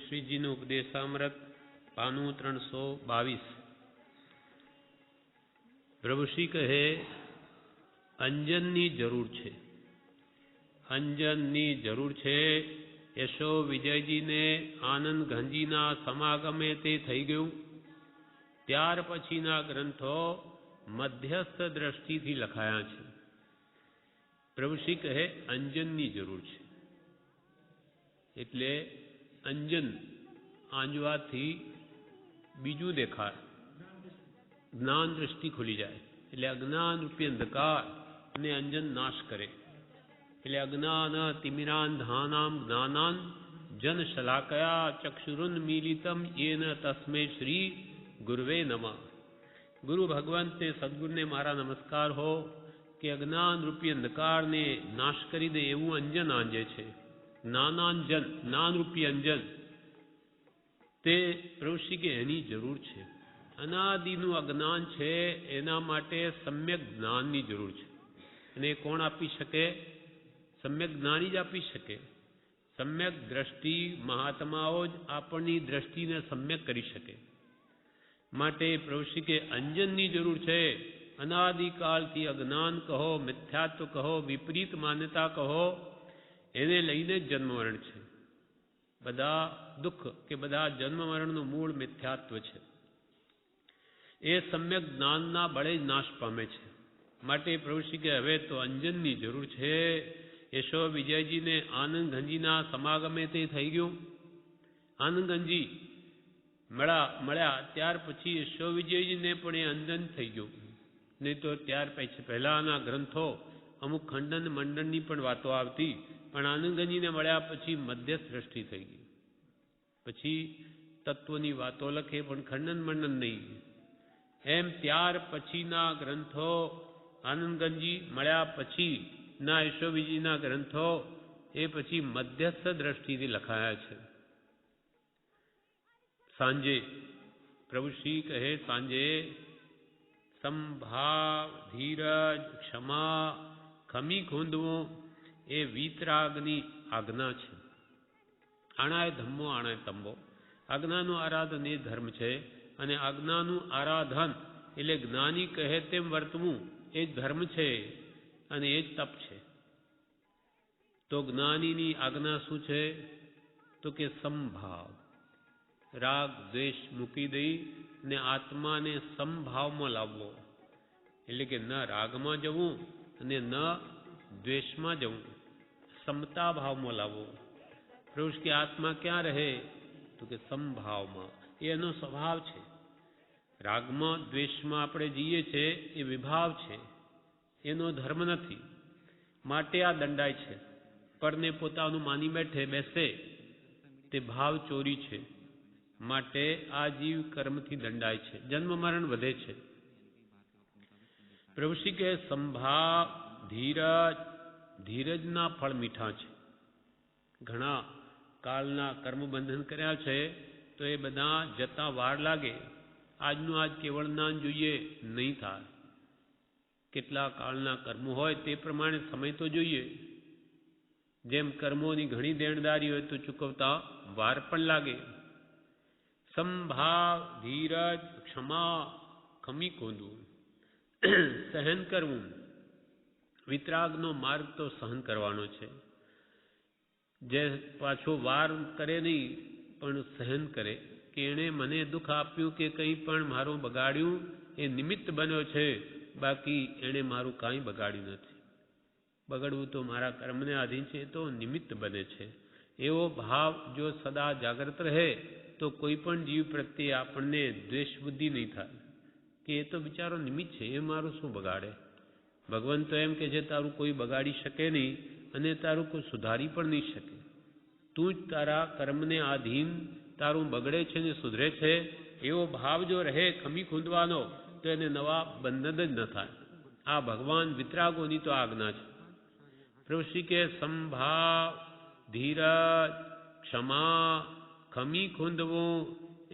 શ્રીજીનું ઉપદેશામૃત પાનું 322। પ્રભુશ્રી કહે અંજનની જરૂર છે, અંજનની જરૂર છે। યશો વિજયજીને આનંદ ઘનજીના સમાગમે તે થઈ ગયું। ત્યાર પછીના ગ્રંથો મધ્યસ્થ દ્રષ્ટિથી લખાયા છે। પ્રભુશ્રી કહે અંજનની જરૂર છે, એટલે અંજન આંજવાથી બીજું દેખાય, જ્ઞાન દ્રષ્ટિ ખુલી જાય, એટલે અજ્ઞાન રૂપી અંધકાર ને અંજન નાશ કરે। એટલે અજ્ઞાન તિમિરાંધાનામ જ્ઞાનાન જન શલાકયા ચક્ષુરુન્મીલિતમ येन તસ્મે શ્રી ગુરુવે નમઃ। ગુરુ ભગવંતને સદગુરુને મારા નમસ્કાર હો કે અજ્ઞાન રૂપી અંધકારને નાશ કરી દે એવું અંજન આંજે છે। જ્ઞાનાંજન, જ્ઞાનરૂપી અંજન, તે પ્રભુશ્રી કે એની જરૂર છે। અનાદિનું અજ્ઞાન છે, એના માટે સમ્યક જ્ઞાનની જરૂર છે। અને કોણ આપી શકે? સમ્યક જ્ઞાની જ આપી શકે। સમ્યક દ્રષ્ટિ મહાત્માઓ જ આપણની દ્રષ્ટિને સમ્યક કરી શકે। માટે પ્રભુશ્રી કે અંજનની જરૂર છે। અનાદિકાળથી અજ્ઞાન કહો, મિથ્યાત્વ કહો, વિપરીત માન્યતા કહો, એને લઈને જ જન્મ મરણ છે। બધા દુઃખ કે બધા જન્મ મરણનું મૂળ મિથ્યાત્વ છે। એ સમ્યક જ્ઞાનના બળે જ નાશ પામે છે। માટે પ્રભુશ્રી કે હવે તો અંજનની જરૂર છે। યશો વિજયજીને આનંદ ઘનજીના સમાગમે તે થઈ ગયું। આનંદ ઘનજી મળ્યા ત્યાર પછી યશો વિજયજીને પણ એ અંજન થઈ ગયું। નહીં તો ત્યાર પછી પહેલાના ગ્રંથો અમુક ખંડન મંડનની પણ વાતો આવતી, પણ આનંદગંજીને મળ્યા પછી મધ્યસ્થ દ્રષ્ટિ થઈ ગઈ। પછી તત્વની વાતો લખે પણ ખંડન મંડન નહીં। એમ ત્યાર પછીના ગ્રંથો આનંદગંજી મળ્યા પછી ના યશોવિજીના ગ્રંથો એ પછી મધ્યસ્થ દ્રષ્ટિથી લખાયા છે। સાંજે પ્રભુશ્રી કહે સાંજે સંભાવ, ધીરજ, ક્ષમા, ખમી ખૂંદવું એ વીતરાગની આજ્ઞા છે। આણાય ધમ્મો આણાય તંબો, આજ્ઞાનું આરાધન એ ધર્મ છે, અને આજ્ઞાનું આરાધન એટલે જ્ઞાની કહે તેમ વર્તવું એ ધર્મ છે, અને એ જ તપ છે। તો જ્ઞાનીની આજ્ઞા શું છે? તો કે સંભાવ, રાગ દ્વેષ મૂકી દઈ ને આત્માને સમભાવમાં લાવવો, એટલે કે ન રાગમાં જવું અને ન દ્વેષમાં જવું, સમતા ભાવમાં લાવવો। પ્રભુ કે આત્મા ક્યાં રહે? તો કે સમભાવમાં, એ એનો સ્વભાવ છે। રાગમાં દ્વેષમાં આપણે જઈએ છે એ વિભાવ છે, એનો ધર્મ નથી। માટે આ દંડાય છે। પરને પોતાનું માની બેસે તે ભાવ ચોરી છે। માટે આ જીવ કર્મથી દંડાય છે, જન્મ મરણ વધે છે। પ્રભુશ્રી કે સંભાવ, ધીરજ, ધીરજના ફળ મીઠા છે। ઘણા કાળના કર્મ બંધન કર્યા છે તો એ બધા જતા વાર લાગે। આજનું આજ કેવળ જ્ઞાન જોઈએ નહીં થાય। કેટલા કાળના કર્મો હોય તે પ્રમાણે સમય તો જોઈએ। જેમ કર્મોની ઘણી દેણદારી હોય તો ચૂકવતા વાર પણ લાગે। સંભાવ, ધીરજ, ક્ષમા, ખમી ખોંદવું, સહન કરવું। વિતરાગનો માર્ગ તો સહન કરવાનો છે। જે પાછો વાર કરે નહીં પણ સહન કરે કે એણે મને દુઃખ આપ્યું કે કંઈ પણ મારું બગાડ્યું એ નિમિત્ત બન્યો છે, બાકી એણે મારું કાંઈ બગાડ્યું નથી। બગડવું તો મારા કર્મને આધીન છે, એ તો નિમિત્ત બને છે। એવો ભાવ જો સદા જાગૃત રહે તો કોઈ પણ જીવ પ્રત્યે આપણને દ્વેષ બુદ્ધિ નહીં થાય કે એ તો બિચારો નિમિત્ત છે, એ મારું શું બગાડે। ભગવાન તો એમ કે છે તારું કોઈ બગાડી શકે નહીં અને તારું કોઈ સુધારી પણ નહીં શકે। તું જ તારા કર્મને આધીન તારું બગડે છે ને સુધરે છે, એવો ભાવ જો રહે ખમી ખૂંદવાનો તો એને નવા બંધન જ ન થાય। આ ભગવાન વિતરાગોની તો આજ્ઞા છે। પ્રભુશ્રી કે સંભાવ, ધીરજ, ક્ષમા, ખમી ખૂંદવું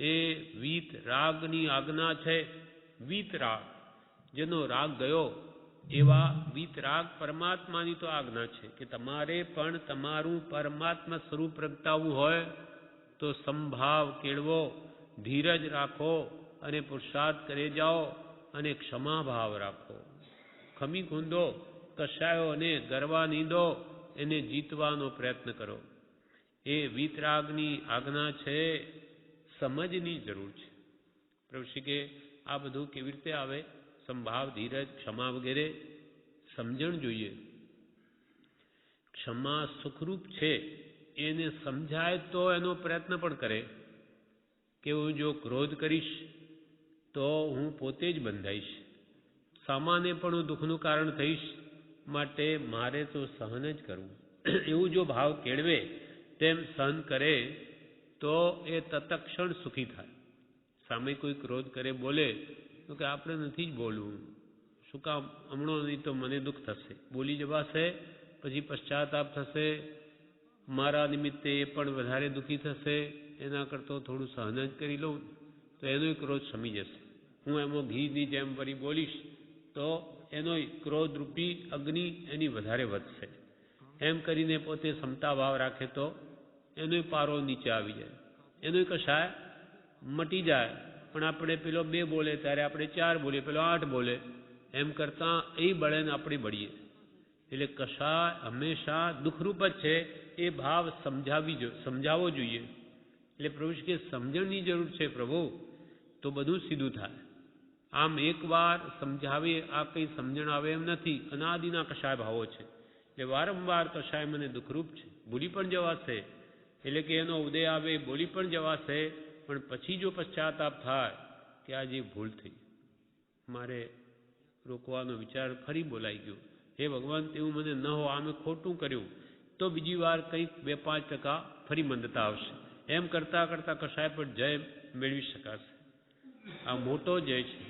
એ વીત રાગની આજ્ઞા છે। વીત રાગ, જેનો રાગ ગયો એવા વીતરાગ પરમાત્માની તો આજ્ઞા છે કે તમારે પણ તમારું પરમાત્મા સ્વરૂપ પ્રગટાવવું હોય તો સંભાવ કેળવો, ધીરજ રાખો અને પુરુષાર્થ કરે જાઓ અને ક્ષમાભાવ રાખો. ખમી ખૂંદો, કશાયોને ગરવા નહીં દો, એને જીતવાનો પ્રયત્ન કરો. એ વીતરાગની આજ્ઞા છે, સમજની જરૂર છે. પ્રભુ શ્રી કે આ બધું કેવી રીતે આવે? સંભાવ, ધીરજ, ક્ષમા વગેરે સમજણ જોઈએ. ક્ષમા સુખરૂપ છે એને સમજાય તો એનો પ્રયત્ન પણ કરે કે હું જો ક્રોધ કરીશ તો હું પોતે જ બંધાઈશ, સામાન્ય પણ હું દુઃખનું કારણ થઈશ, માટે મારે તો સહન જ કરવું. એવું જો ભાવ કેળવે, તેમ સહન કરે તો એ તત્ક્ષણ સુખી થાય. સામે કોઈ ક્રોધ કરે, બોલે તો કે આપણે નથી જ બોલવું, શું કામ, હમણાં નહીં તો મને દુઃખ થશે, બોલી જવાશે, પછી પશ્ચાતાપ થશે, મારા નિમિત્તે એ પણ વધારે દુઃખી થશે, એના કરતાં થોડું સહન જ કરી લઉં તો એનો ક્રોધ શમી જશે. હું એમાં ઘીની જેમ વળી બોલીશ તો એનો ક્રોધરૂપી અગ્નિ એની વધારે વધશે. એમ કરીને પોતે ક્ષમતા ભાવ રાખે તો એનો પારો નીચે આવી જાય, એનો કશાય મટી જાય. પણ આપણે પેલો 2 બોલે ત્યારે આપણે 4 બોલીએ, પેલો 8 બોલે, એમ કરતાં એ બળે ને આપણે બળીએ. એટલે કશાય હંમેશા દુઃખરૂપ જ છે, એ ભાવ સમજાવવો જોઈએ. એટલે પ્રભુ કે સમજણની જરૂર છે પ્રભુ, તો બધું સીધું થાય. આમ એકવાર સમજાવીએ આ કંઈ સમજણ આવે એમ નથી. અનાદિના કશાય ભાવો છે, એટલે વારંવાર કશાય મને દુઃખરૂપ છે, ભૂલી પણ જવાશે. એટલે કે એનો ઉદય આવે, બોલી પણ જવાશે, પણ પછી જો પશ્ચાતાપ થાય કે આજે ભૂલ થઈ, મારે રોકવાનો વિચાર ફરી બોલાઈ ગયો, હે ભગવાન તેવું મને ન હો, આ મેં ખોટું કર્યું, તો બીજી વાર કંઈક 2-5% ફરી મંદતા આવશે. એમ કરતાં કરતાં કશાય પર જય મેળવી શકાશે. આ મોટો જય છે.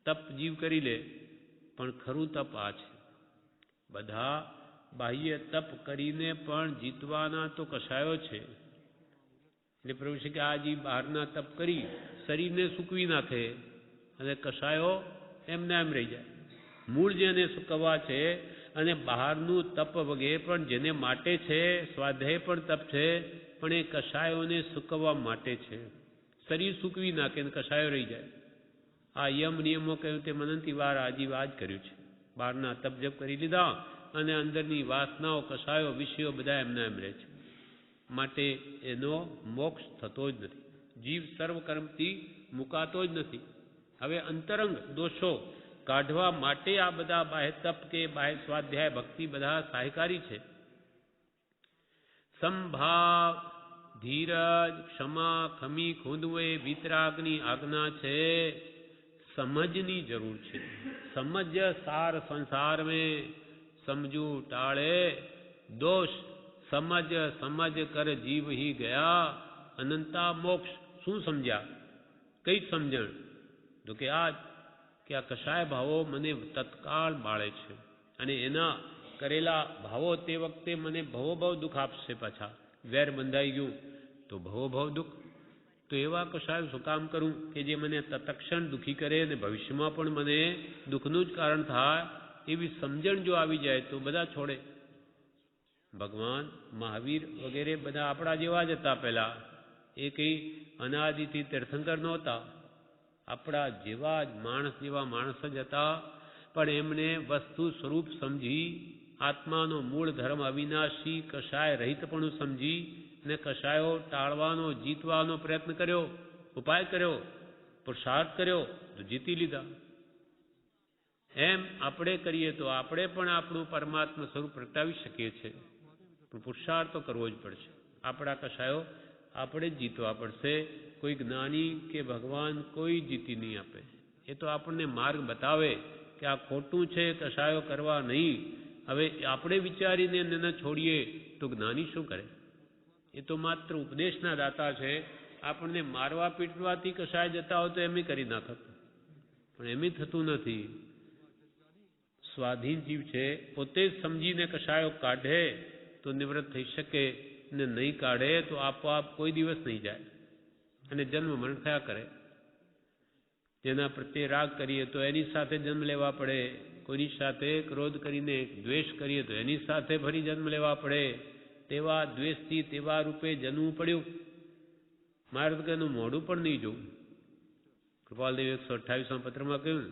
તપ જીવ કરી લે, પણ ખરું તપ આ છે. બધા બાહ્ય તપ કરીને પણ જીતવાના તો કશાયો છે. એટલે પ્રભુ છે કે આ જીવ બહારના તપ કરી શરીરને સૂકવી નાખે અને કશાયો એમને એમ રહી જાય. મૂળ જેને સૂકવવા છે અને બહારનું તપ વગેરે પણ જેને માટે છે, સ્વાધ્યાય પણ તપ છે, પણ એ કશાયોને સૂકવવા માટે છે. શરીર સૂકવી નાખે અને કશાયો રહી જાય. આ યમ નિયમો કહ્યું તે મનંતી વાર આજીવ આ જ કર્યું છે. બહારના તપ જપ કરી લીધા અને અંદરની વાસનાઓ, કશાયો, વિષયો બધા એમના એમ રહે છે. માટે એનો મોક્ષ થતો જ નથી. જીવ સર્વકર્મથી મુકાતો જ નથી. હવે અંતરંગ દોષો કાઢવા માટે આ બધા બાહ્ય તપ કે બાહ્ય સ્વાધ્યાય ભક્તિ બધા સહાયકારી છે. સંભાવ, ધીરજ, ક્ષમા, ખમી ખૂંદવું એ વીતરાગની આજ્ઞા છે. સમજની જરૂર છે. સમજ સાર સંસાર में સમજુ ટાળે દોષ, સમજ સમજ કર જીવ હી ગયા અનંતા મોક્ષ. શું સમજ્યા? કઈ સમજણ? તો કે આ કે આ કશાય ભાવો મને તત્કાળ બાળે છે અને એના કરેલા ભાવો તે વખતે મને ભવોભવ દુઃખ આપશે. પાછા વેર બંધાઈ ગયું તો ભવોભવ દુઃખ. તો એવા કશાય શું કામ કરું કે જે મને તત્ક્ષણ દુઃખી કરે અને ભવિષ્યમાં પણ મને દુઃખનું જ કારણ થાય? એવી સમજણ જો આવી જાય તો બધા છોડે. ભગવાન મહાવીર વગેરે બધા આપણા જેવા જ હતા. પહેલા એ કંઈ અનાદિથી તીર્થંકર નહોતા, આપણા જેવા જ માણસ જેવા માણસ જ હતા. પણ એમણે વસ્તુ સ્વરૂપ સમજી, આત્માનો મૂળ ધર્મ અવિનાશી કશાય રહિતપણું સમજી અને કશાયો ટાળવાનો, જીતવાનો પ્રયત્ન કર્યો, ઉપાય કર્યો, પુરુષાર્થ કર્યો તો જીતી લીધા. એમ આપણે કરીએ તો આપણે પણ આપણું પરમાત્મા સ્વરૂપ પ્રગટાવી શકીએ છીએ. પણ પુરુષાર્થ તો કરવો જ પડશે. આપણા કશાયો આપણે જ જીતવા પડશે. કોઈ જ્ઞાની કે ભગવાન કોઈ જીતી નહીં આપે. એ તો આપણને માર્ગ બતાવે કે આ ખોટું છે, કશાયો કરવા નહીં. હવે આપણે વિચારીને એને છોડીએ તો જ્ઞાની શું કરે? એ તો માત્ર ઉપદેશના દાતા છે. આપણને મારવા પીટવાથી કશાય જતા હોય તો એમ કરી નાખત, પણ એમ થતું નથી. સ્વાધીન જીવ છે, પોતે જ સમજીને કશાયો કાઢે તો નિવૃત્ત થઈ શકે, ને નહીં કાઢે તો આપોઆપ કોઈ દિવસ નહીં જાય અને જન્મ મરણ થયા કરે. જેના પ્રત્યે રાગ કરીએ તો એની સાથે જન્મ લેવા પડે, કોઈની સાથે ક્રોધ કરીને દ્વેષ કરીએ તો એની સાથે ફરી જન્મ લેવા પડે. તેવા દ્વેષથી તેવા રૂપે જન્મવું પડ્યું. મારે તો એનું મોઢું પણ નહીં જોવું. કૃપાલદેવ 128 પત્રમાં કહ્યું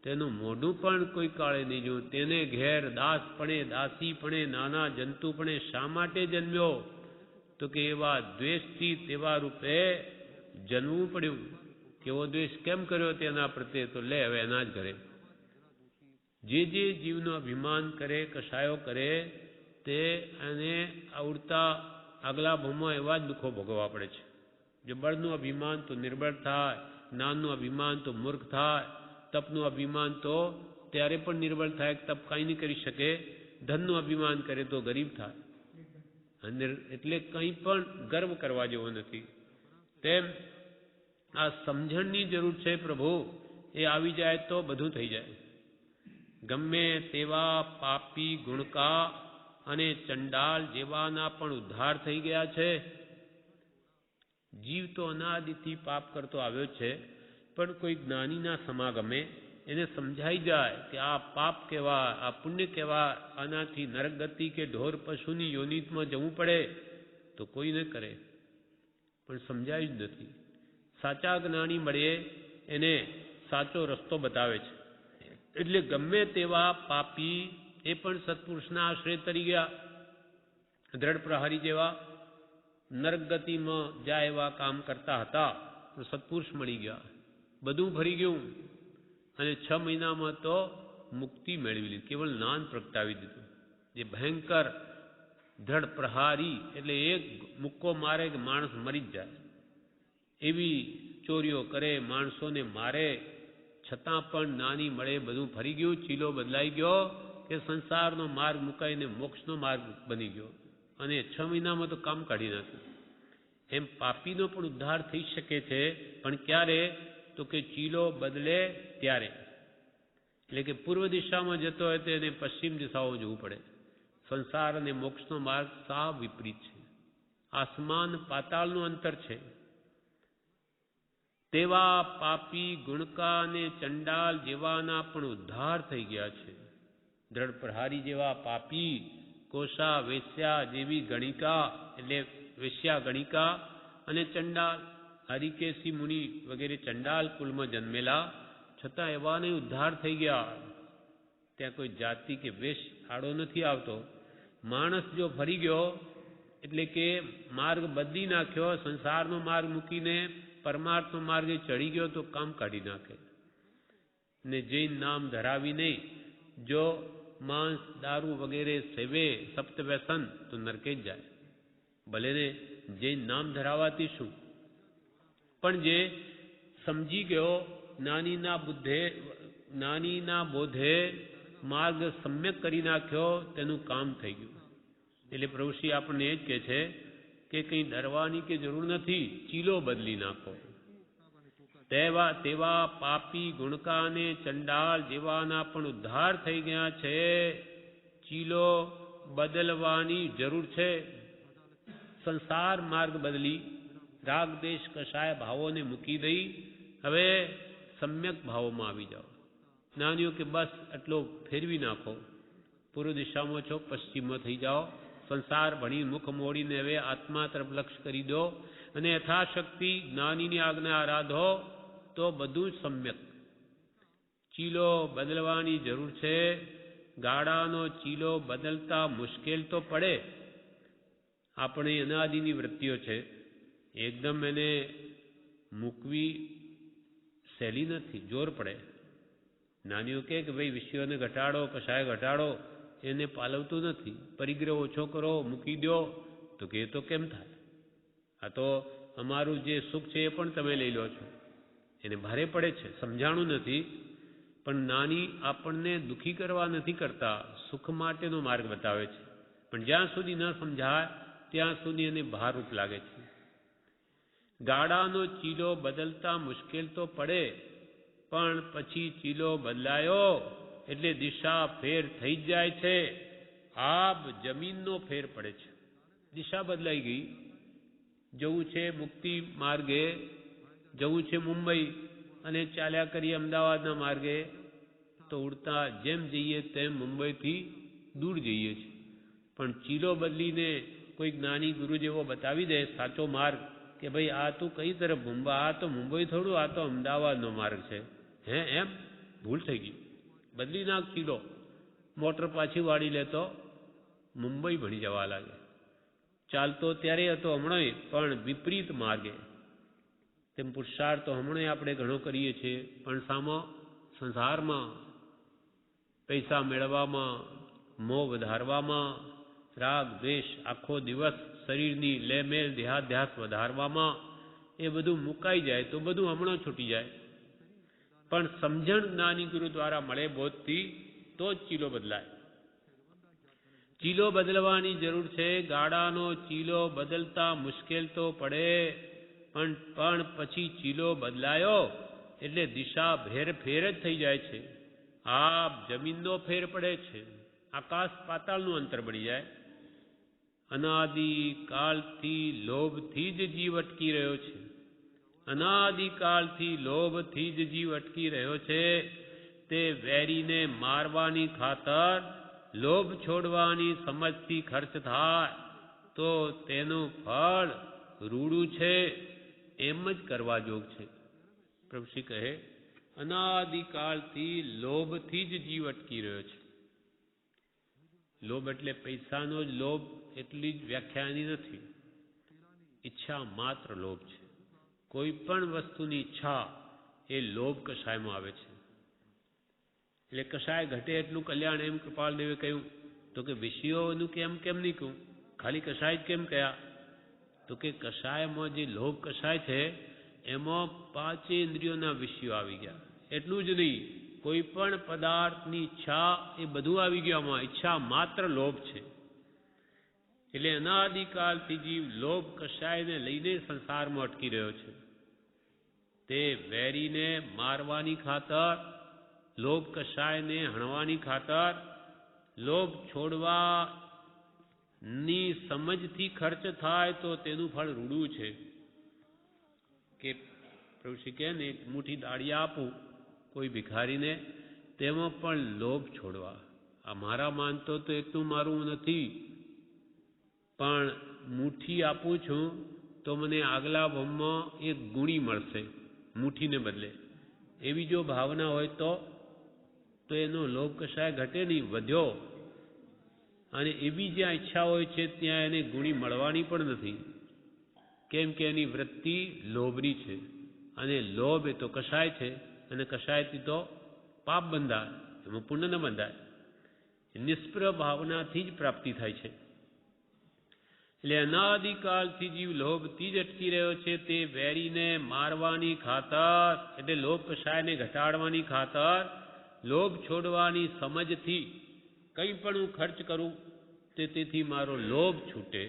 તેનું મોઢું પણ કોઈ કાળે નહીં જોવું. તેને ઘેર દાસપણે દાસીપણે નાના જંતુપણે શા માટે જન્મ્યો? તો કે એવા દ્વેષથી તેવા રૂપે જન્મવું પડ્યું. કેવો દ્વેષ કેમ કર્યો તેના પ્રત્યે? તો લે હવે એના જ ઘરે જે જીવનો અભિમાન કરે, કશાયો કરે, તે એને આવડતા આગલા ભવમાં એવા જ દુઃખો ભોગવવા પડે છે. જો બળનું અભિમાન તો નિર્બળ થાય, જ્ઞાનનું અભિમાન તો મૂર્ખ થાય, તપનું અભિમાન તો ત્યારે પણ નિર્બળ થાય, તપ કાંઈ નહીં કરી શકે, ધનનું અભિમાન કરે તો ગરીબ થાય. એટલે કંઈ પણ ગર્વ કરવા જેવો નથી. તેમ આ સમજણની જરૂર છે. પ્રભુ એ આવી જાય તો બધું થઈ જાય. ગમે તેવા પાપી ગુણકા અને ચંડાલ જેવાના પણ ઉદ્ધાર થઈ ગયા છે. જીવ તો અનાદિથી પાપ કરતો આવ્યો છે, પણ કોઈ જ્ઞાનીના સમાગમે એને સમજાઈ જાય કે આ પાપ કેવા, આ પુણ્ય કેવા, આનાથી નરક ગતિ કે ઢોર પશુની યોનિતમાં જવું પડે તો કોઈ ન કરે, પણ સમજાયું જ નથી. સાચા જ્ઞાની મળે એને સાચો રસ્તો બતાવે છે. એટલે ગમે તેવા પાપી એ પણ સત્પુરુષના આશ્રય તરી ગયા. દ્રઢ પ્રહારી જેવા નરક ગતિમાં જાય એવા કામ કરતા હતા તો સત્પુરુષ મળી ગયા, બધું ભરી ગયું અને 6 મહિનામાં તો મુક્તિ મેળવી લીધી. કેવળ જ્ઞાન પ્રગટાવી દીધું. જે ભયંકર દ્રઢ પ્રહારી એટલે એક મુક્કો મારે કે માણસ મરી જ જાય એવી ચોરીઓ કરે, માણસોને મારે, છતાં પણ નાની મળે બધું ફરી ગયું. ચીલો બદલાઈ ગયો કે સંસારનો માર્ગ મુકાઈને મોક્ષનો માર્ગ બની ગયો અને 6 મહિનામાં તો કામ કાઢી નાખ્યું. એમ પાપીનો પણ ઉદ્ધાર થઈ શકે છે, પણ ક્યારે? તો કે ચીલો બદલે ત્યારે. એટલે કે પૂર્વ દિશામાં જતો હોય તો એને પશ્ચિમ દિશાઓ જવું પડે. સંસાર અને મોક્ષનો માર્ગ સાવ વિપરીત છે. આસમાન પાતાળનું અંતર છે. તેવા પાપી ગુણકા અને ચંડાલ જેવાના પણ ઉદ્ધાર થઈ ગયા છે. દ્રઢ પ્રહારી જેવા પાપી, કોષા વેશ્યા જેવી ગણિકા એટલે વેશ્યા ગણિકા અને ચંડાલ, હરિકેશી મુનિ વગેરે ચંડાલ કુલમાં જન્મેલા, છતાં એવાને ઉદ્ધાર થઈ ગયા. ત્યાં કોઈ જાતિ કે વેશ આડો નથી આવતો. માણસ જો ફરી ગયો એટલે કે માર્ગ બદલી નાખ્યો, સંસારનો માર્ગ મૂકીને પરમાર્થનો માર્ગે ચડી ગયો તો કામ કાઢી નાખે. ને જૈન નામ ધરાવી નહીં જો માંસ દારૂ વગેરે સેવે સપ્તવ્યસન તો નરકે જ જાય. ભલે ને જૈન નામ ધરાવાથી શું, પણ જે સમજી ગયો, જ્ઞાનીના બોધે માર્ગ સમ્યક કરી નાખ્યો, તેનું કામ થઈ ગયું. એટલે પ્રભુશ્રી આપણને એ જ કહે છે કે કંઈ ડરવાની કે જરૂર નથી, ચીલો બદલી નાખો. તેવા પાપી ગુણકા અને ચંડાલ જેવાના પણ ઉદ્ધાર થઈ ગયા છે. ચીલો બદલવાની જરૂર છે. સંસાર માર્ગ બદલી રાગ દેશ કશાય ભાવોને મૂકી દઈ હવે સમ્યક ભાવોમાં આવી જાઓ. જ્ઞાનીઓ કે બસ એટલો ફેરવી નાખો, પૂર્વ દિશામાં છો પશ્ચિમમાં થઈ જાઓ, સંસાર ભણી મુખ મોડીને હવે આત્મા તરફ લક્ષ્ય કરી દો અને યથાશક્તિ જ્ઞાનીની આજ્ઞા આરાધો તો બધું જ સમ્યક. ચીલો બદલવાની જરૂર છે. ગાડાનો ચીલો બદલતા મુશ્કેલ તો પડે. આપણે અનાદિની વૃત્તિઓ છે, એકદમ એને મૂકવી સહેલી નથી, જોર પડે. નાનીઓ કે ભાઈ વિષયોને ઘટાડો, કશાય ઘટાડો, એને પાલવતું નથી. પરિગ્રહ ઓછો કરો, મૂકી દો તો કે તો કેમ થાય? આ તો અમારું જે સુખ છે એ પણ તમે લઈ લો છો. એને ભારે પડે છે, સમજાણું નથી. પણ નાની આપણને દુઃખી કરવા નથી કરતા, સુખ માટેનો માર્ગ બતાવે છે. પણ જ્યાં સુધી ન સમજાય ત્યાં સુધી એને ભારરૂપ લાગે છે. ગાડાનો ચીલો બદલતા મુશ્કેલ તો પડે, પણ પછી ચીલો બદલાયો એટલે દિશા ફેર થઈ જ જાય છે. આબ જમીનનો ફેર પડે છે. દિશા બદલાઈ ગઈ. જવું છે મુક્તિ માર્ગે, જવું છે મુંબઈ અને ચાલ્યા કરીએ અમદાવાદના માર્ગે તો ઉડતા જેમ જઈએ તેમ મુંબઈથી દૂર જઈએ છીએ. પણ ચીલો બદલીને કોઈ જ્ઞાની ગુરુ જેવો બતાવી દે સાચો માર્ગ કે ભાઈ આ તું કઈ તરફ મુંબઈ, આ તો મુંબઈ થોડું, આ તો અમદાવાદનો માર્ગ છે, એમ ભૂલ થઈ ગઈ. બદલી નાખ ચીલો, મોટર પાછી વાળી લે તો મુંબઈ ભણી જવા લાગે. ચાલતો ત્યારે હતો હમણાં પણ વિપરીત માર્ગે. તેમ પુરુષાર્થ તો હમણાં આપણે ઘણો કરીએ છીએ, પણ સામો સંસારમાં પૈસા મેળવવામાં, મોહ વધારવામાં, રાગ દ્વેષ આખો દિવસ શરીરની લેમેલ દેહાધ્યાસ વધારવામાં એ બધું મુકાઈ જાય તો બધું હમણાં છૂટી જાય. પણ સમજણ જ્ઞાની ગુરુ દ્વારા મળે બોધથી તો જ ચીલો બદલાય. ચીલો બદલવાની જરૂર છે. ગાડાનો ચીલો બદલતા મુશ્કેલ તો પડે, પણ પછી ચીલો બદલાયો એટલે દિશા ફેર જ થઈ જાય છે. આપ જમીનનો ફેર પડે છે, આકાશ પાતાળનું અંતર બની જાય. અનાદિકાળથી લોભથી જ જીવ અટકી રહ્યો છે. અનાદિકાળથી લોભથી જ જીવ અટકી રહ્યો છે. તે વેરીને મારવાની ખાતર લોભ છોડવાની સમજથી ખર્ચ થાય તો તેનું ફળ રૂડું છે, એમ જ કરવા જોગ છે. પ્રભુશ્રી કહે અનાદિકાળથી લોભથી જ જીવ અટકી રહ્યો છે. લોભ એટલે પૈસાનો જ લોભ એટલી જ વ્યાખ્યાની નથી. ઈચ્છા માત્ર લોભ છે. કોઈ પણ વસ્તુની ઈચ્છા એ લોભ કષાયમાં આવે છે. એટલે કષાય ઘટે એટલું કલ્યાણ એમ કૃપાલદેવે કહ્યું. તો કે વિષયોનું કેમ નહીં કહું, ખાલી કષાય જ કેમ કહ્યા? તો કે કષાયમાં જે લોભ કષાય છે એમાં 5 ઇન્દ્રિયોના વિષયો આવી ગયા. એટલું જ નહીં, કોઈ પણ પદાર્થની ઈચ્છા એ બધું આવી ગયું આમાં. ઈચ્છા માત્ર લોભ છે. એટલે અનાદિકાળથી જીવ લોભ કષાયને લઈને સંસારમાં અટકી રહ્યો છે. તે વેરીને મારવાની ખાતર, લોભ કષાયને હણવાની ખાતર, લોભ છોડવાની સમજથી ખર્ચ થાય તો તેનું ફળ રૂડું છે. કે પ્રભુશ્રી કહે ને એક મુઠ્ઠી દાળિયા આપું કોઈ ભિખારીને, તેમાં પણ લોભ છોડવા. આ મારા માનતો તો એટલું મારું નથી, પણ મુઠ્ઠી આપું છું તો મને આગલા ભવમાં એક ગુણી મળશે મુઠ્ઠીને બદલે. એવી જો ભાવના હોય તો એનો લોભ કશાય ઘટે નહીં, વધ્યો. અને એવી જ્યાં ઈચ્છા હોય છે ત્યાં એને ગુણી મળવાની પણ નથી. કેમ કે એની વૃત્તિ લોભની છે, અને લોભ એ તો કષાય છે, અને કષાયથી તો પાપ બંધાય, એમાં પુણ્ય ન બંધાય. નિષ્પ્ર ભાવનાથી જ પ્રાપ્તિ થાય છે. એટલે અનાદિકાળથી જીવ લોભથી જ અટકી રહ્યો છે. તે વેરીને મારવાની ખાતર, એટલે લોભ કષાયને ઘટાડવાની ખાતર, લોભ છોડવાની સમજથી કંઈ પણ હું ખર્ચ કરું તેથી મારો લોભ છૂટે.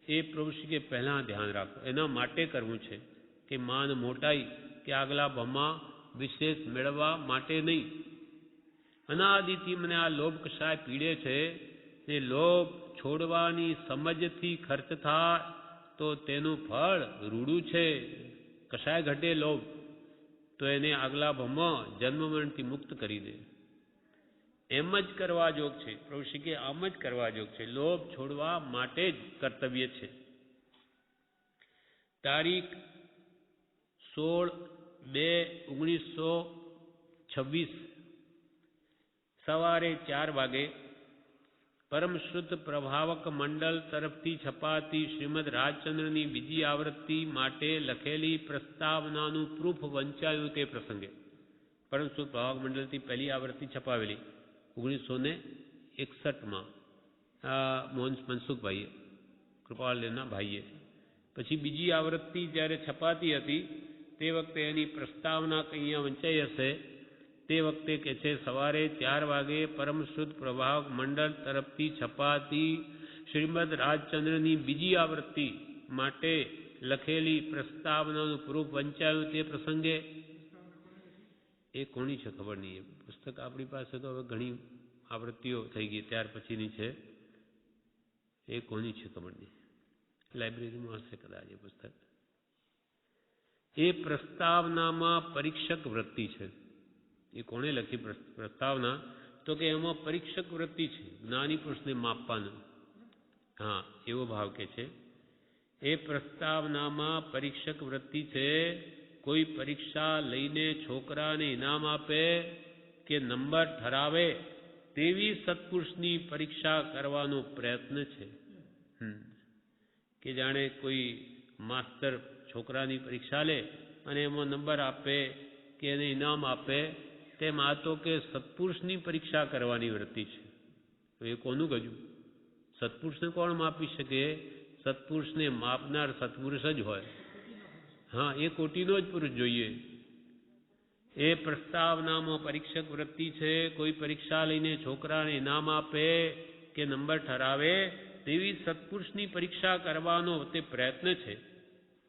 એ પ્રભુશ્રી કે પહેલાં ધ્યાન રાખો. એના માટે કરવું છે કે માન મોટાઈ કે આગલા ભમાં વિશેષ મેળવવા માટે નહીં. અનાદિથી મને આ લોભ કષાય પીડે છે, તે લોભ છોડવાની સમજથી ખર્ચ થાય તો તેનું ફળ રૂડું છે. કષાય ઘટે લોભ તો એને આગલા ભમાં જન્મ મરણથી મુક્ત કરી દે. એમ જ કરવા જોગ છે. પ્રભુશ્રી કે આમ જ કરવા જોગ છે. લોભ છોડવા માટે જ કર્તવ્ય છે. તારીખ 16/2/1926 સવારે 4 વાગે પરમ શુદ્ધ પ્રભાવક મંડળ તરફથી છપાતી શ્રીમદ રાજચંદ્રની બીજી આવૃત્તિ માટે લખેલી પ્રસ્તાવનાનું પ્રૂફ વંચાયું. તે પ્રસંગે પરમ શુદ્ધ પ્રભાવક મંડળથી પહેલી આવૃત્તિ છપાવેલી 1961માં મોહન મનસુખભાઈએ, કૃપાલદેવના ભાઈએ. પછી બીજી આવૃત્તિ જ્યારે છપાતી હતી તે વખતે એની પ્રસ્તાવના અહીંયા વંચાઈ હશે. તે વખતે કે છે સવારે 4 વાગે પરમ શુદ્ધ પ્રભાવક મંડળ તરફથી છપાતી શ્રીમદ રાજચંદ્રની બીજી આવૃત્તિ માટે લખેલી પ્રસ્તાવનાનું પ્રૂફ વંચાયું. તે પ્રસંગે એ કોની છે ખબર નહીં. એ પુસ્તક આપણી પાસે તો હવે ઘણી આવૃત્તિઓ થઈ ગઈ, ત્યાર પછીની છે. એ કોની છે ખબર નહીં, લાઇબ્રેરીમાં હશે કદાચ એ પુસ્તક. એ પ્રસ્તાવનામાં પરીક્ષક વૃત્તિ છે. એ કોણે લખી પ્રસ્તાવના? તો કે એમાં પરીક્ષક વૃત્તિ છે, જ્ઞાની પુરુષને માપવાનું. હા એવો ભાવ કે છે. એ પ્રસ્તાવનામાં પરીક્ષક વૃત્તિ છે. કોઈ પરીક્ષા લઈને છોકરાને ઇનામ આપે કે નંબર ઠરાવે તેવી સત્પુરુષની પરીક્ષા કરવાનો પ્રયત્ન છે. કે જાણે કોઈ માસ્તર છોકરાની પરીક્ષા લે અને એમાં નંબર આપે કે એને ઇનામ આપે, તેમ આ તો કે સત્પુરુષની પરીક્ષા કરવાની વૃત્તિ છે. તો એ કોનું ગજું? સત્પુરુષને કોણ માપી શકે? સત્પુરુષને માપનાર સત્પુરુષ જ હોય. હા, એ કોટીનો જ પુરુષ જોઈએ. એ પ્રસ્તાવનામાં પરીક્ષક વૃત્તિ છે. કોઈ પરીક્ષા લઈને છોકરાને ઇનામ આપે કે નંબર ઠરાવે તેવી સત્પુરુષની પરીક્ષા કરવાનો તે પ્રયત્ન છે.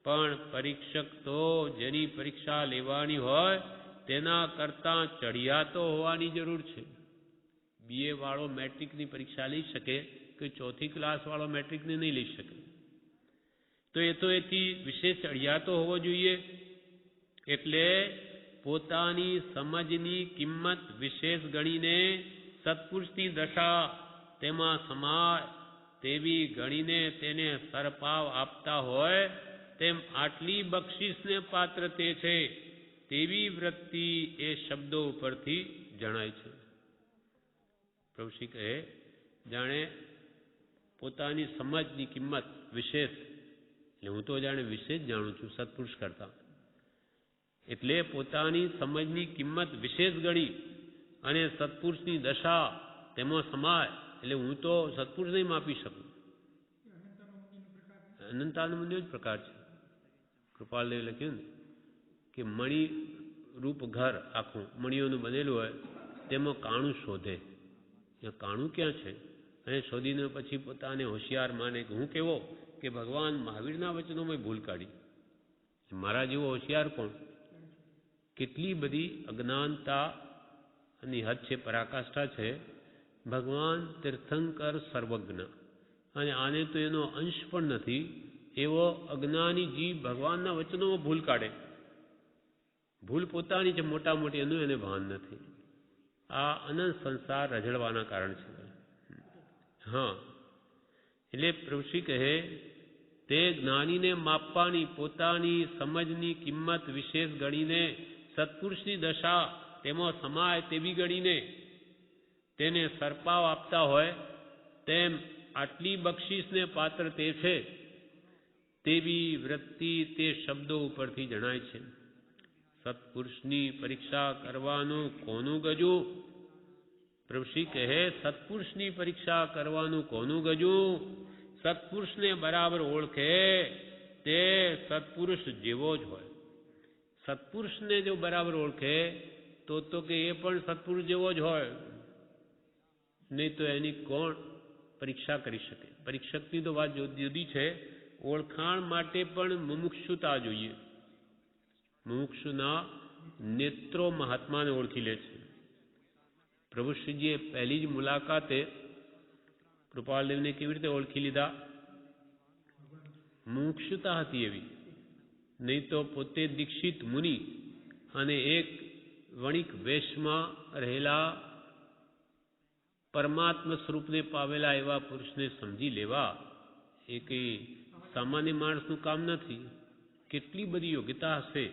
પણ પરીક્ષક તો જેની પરીક્ષા લેવાની હોય તેના કરતાં ચડિયાતો હોવાની જરૂર છે. BA વાળો મેટ્રિકની પરીક્ષા લઈ શકે કે ચોથી ક્લાસ વાળો મેટ્રિકને નહીં લઈ શકે. તો એથી વિશેષ ચડિયાતો હોવો જોઈએ. એટલે પોતાની સમજની કિંમત વિશેષ ગણીને સત્પુરુષની દશા તેમાં સમાય તેવી ગણીને તેને સરપાવ આપતા હોય તેમ આટલી બક્ષિસને પાત્ર તે છે તેવી વૃત્તિ એ શબ્દો ઉપરથી જણાય છે. પ્રભુશ્રી કહે જાણે પોતાની સમજની કિંમત વિશેષ, એટલે હું તો જાણે વિશેષ જાણું છું સત્પુરુષ કરતા, એટલે પોતાની સમજની કિંમત વિશેષ ગણી અને સત્પુરુષની દશા તેમાં સમાય, એટલે હું તો સત્પુરુષ નહીં માપી શકું. અનંતાનુમંદનો જ પ્રકાર છે. કૃપાલદેવ લખ્યું ને કે મણિ રૂપ ઘર આખું મણિઓનું બનેલું હોય, તેમાં કાણું શોધે. કાણું ક્યાં છે? અને શોધીને પછી પોતાને હોશિયાર માને કે હું કેવો કે ભગવાન મહાવીરના વચનોમાં ભૂલ કાઢી. મારા જેવો હોશિયાર કોણ? કેટલી બધી અજ્ઞાનતા ની હદ છે, પરાકાષ્ઠા છે. ભગવાન તીર્થંકર સર્વજ્ઞ અને આને તો એનો અંશ પણ નથી એવો અજ્ઞાની જીવ ભગવાનના વચનોમાં ભૂલ કાઢે. ભૂલ પોતાની છે મોટા મોટી, એનું એને ભાન નથી. આ અનંત સંસાર રઝળવાના કારણ છે. હા, એટલે પ્રભુશ્રી કહે તે જ્ઞાનીને માપવાની પોતાની સમજની કિંમત વિશેષ ગણીને સત્પુરુષની દશા તેમાં સમાય તેવી ગણીને તેને સરપાવ આપતા હોય તેમ આટલી બક્ષિસને પાત્ર તે છે તેવી વૃત્તિ તે શબ્દો ઉપરથી જણાય છે. સત્પુરુષની પરીક્ષા કરવાનું કોનું ગજું? પ્રભુશ્રી કહે સત્પુરુષની પરીક્ષા કરવાનું કોનું ગજું? સત્પુરુષને બરાબર ઓળખે તે સત્પુરુષ જેવો જ હોય. સત્પુરુષને જો બરાબર ઓળખે તો કે એ પણ સત્પુરુષ જેવો જ હોય, નહીં તો એની કોણ પરીક્ષા કરી શકે? પરીક્ષકની તો વાત જુદી છે. ઓળખાણ માટે પણ મુમુક્ષુતા જોઈએ. મુમુક્ષુના નેત્રો મહાત્માને ઓળખી લે છે. પ્રભુશ્રીજીએ પહેલી જ મુલાકાતે કૃપાલદેવને કેવી રીતે ઓળખી લીધા? મુમુક્ષુતા હતી એવી. નહીં તો પોતે દીક્ષિત મુનિ અને એક વણિક વેશમાં રહેલા પરમાત્મા સ્વરૂપને પાવેલા એવા પુરુષને સમજી લેવા એ કંઈ સામાન્ય માણસનું કામ નથી. કેટલી બધી યોગ્યતા હશે.